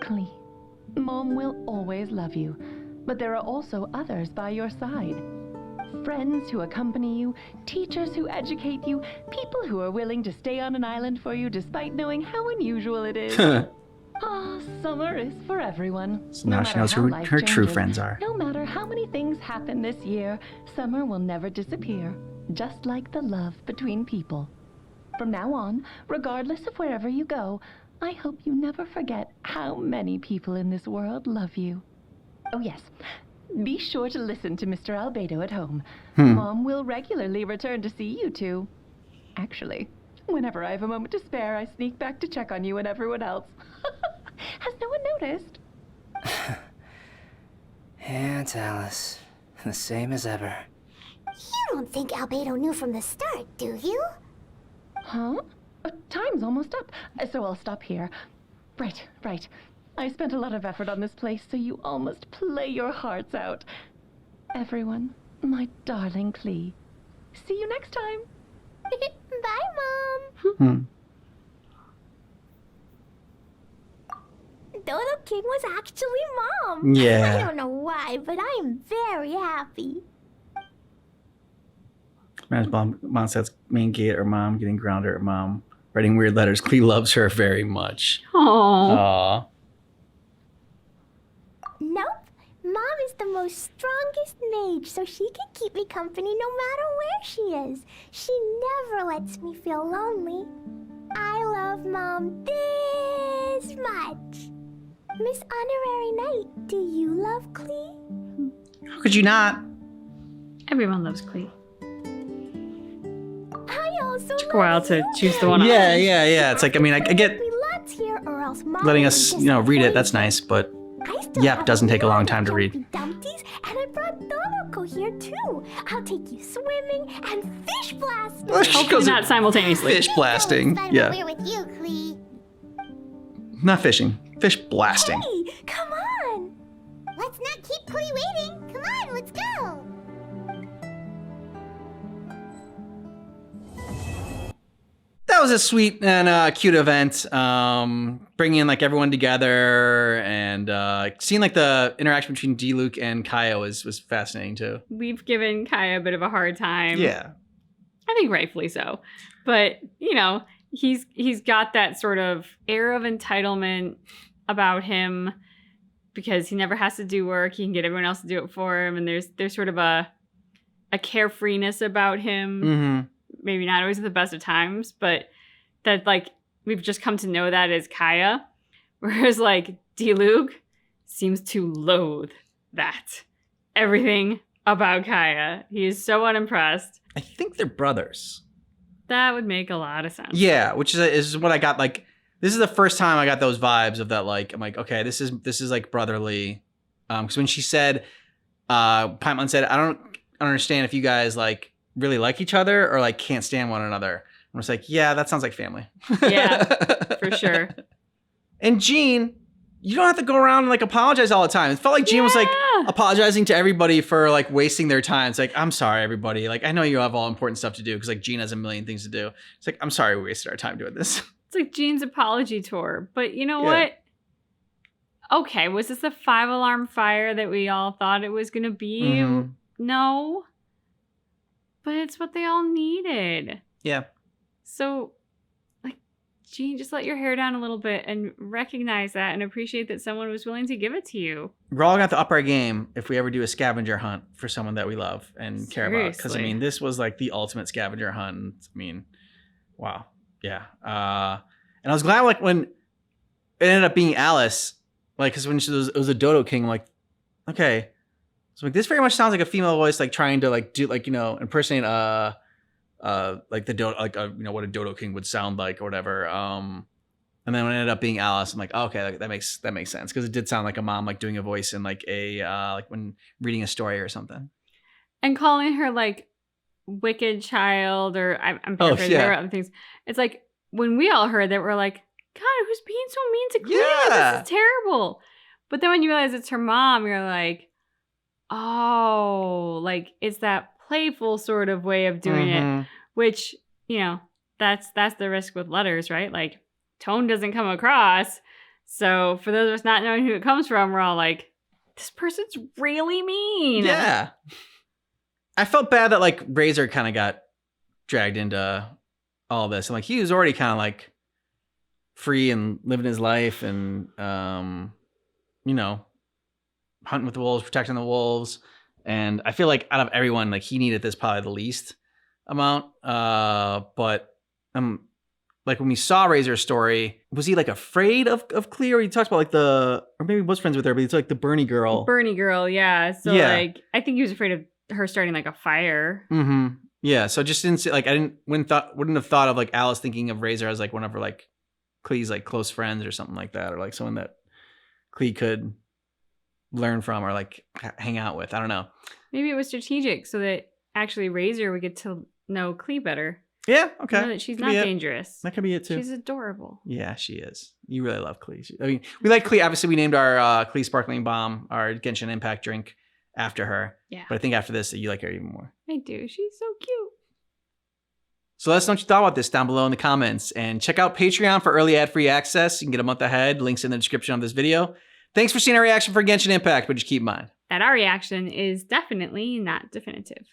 Klee, Mom will always love you, but there are also others by your side. Friends who accompany you, teachers who educate you, people who are willing to stay on an island for you despite knowing how unusual it is. Ah, summer is for everyone. So now she knows who her true friends are. No matter how many things happen this year, summer will never disappear, just like the love between people. From now on, regardless of wherever you go, I hope you never forget how many people in this world love you. Oh yes, be sure to listen to Mr. Albedo at home. Mom will regularly return to see you two. Actually, whenever I have a moment to spare, I sneak back to check on you and everyone else. Has no one noticed? Aunt Alice, the same as ever. You don't think Albedo knew from the start, do you? Huh? Time's almost up, so I'll stop here. Right. I spent a lot of effort on this place, so you all must play your hearts out. Everyone, my darling Klee. See you next time. Bye, Mom. Dodo King was actually Mom. Yeah. I don't know why, but I am very happy. Man's mom says main gate or mom getting grounded or mom writing weird letters. Klee loves her very much. Aww. Nope. Mom is the most strongest mage, so she can keep me company no matter where she is. She never lets me feel lonely. I love Mom this much. Miss Honorary Knight, do you love Klee? How could you not? Everyone loves Klee. I also Took a while to choose the one. Yeah. It's like, I mean, I get Lots here, or else Mom letting will us, be read it. That's disappointed. nice, but I still yep, have doesn't take a long lot time of to read. Jumpy Dumpties, and I brought Donoko here too. I'll take you swimming and fish blasting. Hopefully not simultaneously. Fish blasting. Fun Yeah. when we're with you, Klee. Not fishing. Fish blasting. Hey, come on. Let's not keep Klee waiting. Come on, let's go. That was a sweet and cute event. Bringing in like everyone together and seeing like the interaction between D-Luke and Kaya was fascinating too. We've given Kaya a bit of a hard time. Yeah. I think rightfully so. But, he's got that sort of air of entitlement about him because he never has to do work. He can get everyone else to do it for him. And there's sort of a carefreeness about him. Mm-hmm. Maybe not always at the best of times, but that like we've just come to know that as Kaya. Whereas like D-Luke seems to loathe that. Everything about Kaya. He is so unimpressed. I think they're brothers. That would make a lot of sense. Yeah, which is what I got. Like, this is the first time I got those vibes of that. Like, I'm like, okay, this is like brotherly. Because when she said, Paimon said, I don't understand if you guys like really like each other or like can't stand one another. I was like, yeah, that sounds like family. Yeah, for sure. And Jean, you don't have to go around and like apologize all the time. It felt like Jean was like apologizing to everybody for like wasting their time. It's like, I'm sorry, everybody. Like, I know you have all important stuff to do because like Jean has a million things to do. It's like, I'm sorry we wasted our time doing this. It's like Jean's apology tour. But you know what? Okay, was this the 5-alarm fire that we all thought it was going to be? Mhm. No. But it's what they all needed. Yeah. So, like, Jean, just let your hair down a little bit and recognize that and appreciate that someone was willing to give it to you. We're all going to have to up our game if we ever do a scavenger hunt for someone that we love and care about. Because, I Seriously. mean, this was like the ultimate scavenger hunt. And, I mean, wow. Yeah. And I was glad, like, when it ended up being Alice, like, because when it was a Dodo King, I'm like, okay. So, like, this very much sounds like a female voice, like, trying to, like, do, like, impersonate, like, the Dodo, like, what a Dodo King would sound like or whatever. And then when it ended up being Alice, I'm like, oh, okay, that makes sense because it did sound like a mom like doing a voice in like a like when reading a story or something. And calling her, like, wicked child, or I'm paraphrasing, yeah. there were other things. It's like, when we all heard that, we're like, God, who's being so mean to Cleo? Yeah. This is terrible. But then when you realize it's her mom, you're like, oh, like, it's that playful sort of way of doing it, which, that's the risk with letters, right? Like, tone doesn't come across. So for those of us not knowing who it comes from, we're all like, this person's really mean. Yeah. I felt bad that like Razor kind of got dragged into all this. And like he was already kind of like free and living his life and hunting with the wolves, protecting the wolves. And I feel like out of everyone, like he needed this probably the least amount. But like when we saw Razor's story, was he like afraid of Cleo? Or he talks about like or maybe he was friends with her, but he's like the Bernie girl. Bernie girl, yeah. So like, I think he was afraid of her starting like a fire. Mm-hmm. Yeah. So just didn't see, like wouldn't have thought of like Alice thinking of Razor as like one of her like Clee's like close friends or something like that, or like someone that Clee could learn from or like hang out with. I don't know. Maybe it was strategic so that actually Razor would get to know Clee better. Yeah. Okay. Know that she's Could not be it. dangerous. That could be it too. She's adorable. Yeah, she is. You really love Clee. I mean, we like Clee. Obviously, we named our Clee Sparkling Bomb, our Genshin Impact drink, after her. Yeah. But I think after this, you like her even more. I do. She's so cute. So let us know what you thought about this down below in the comments. And check out Patreon for early ad-free access. You can get a month ahead. Links in the description of this video. Thanks for seeing our reaction for Genshin Impact, but just keep in mind That our reaction is definitely not definitive.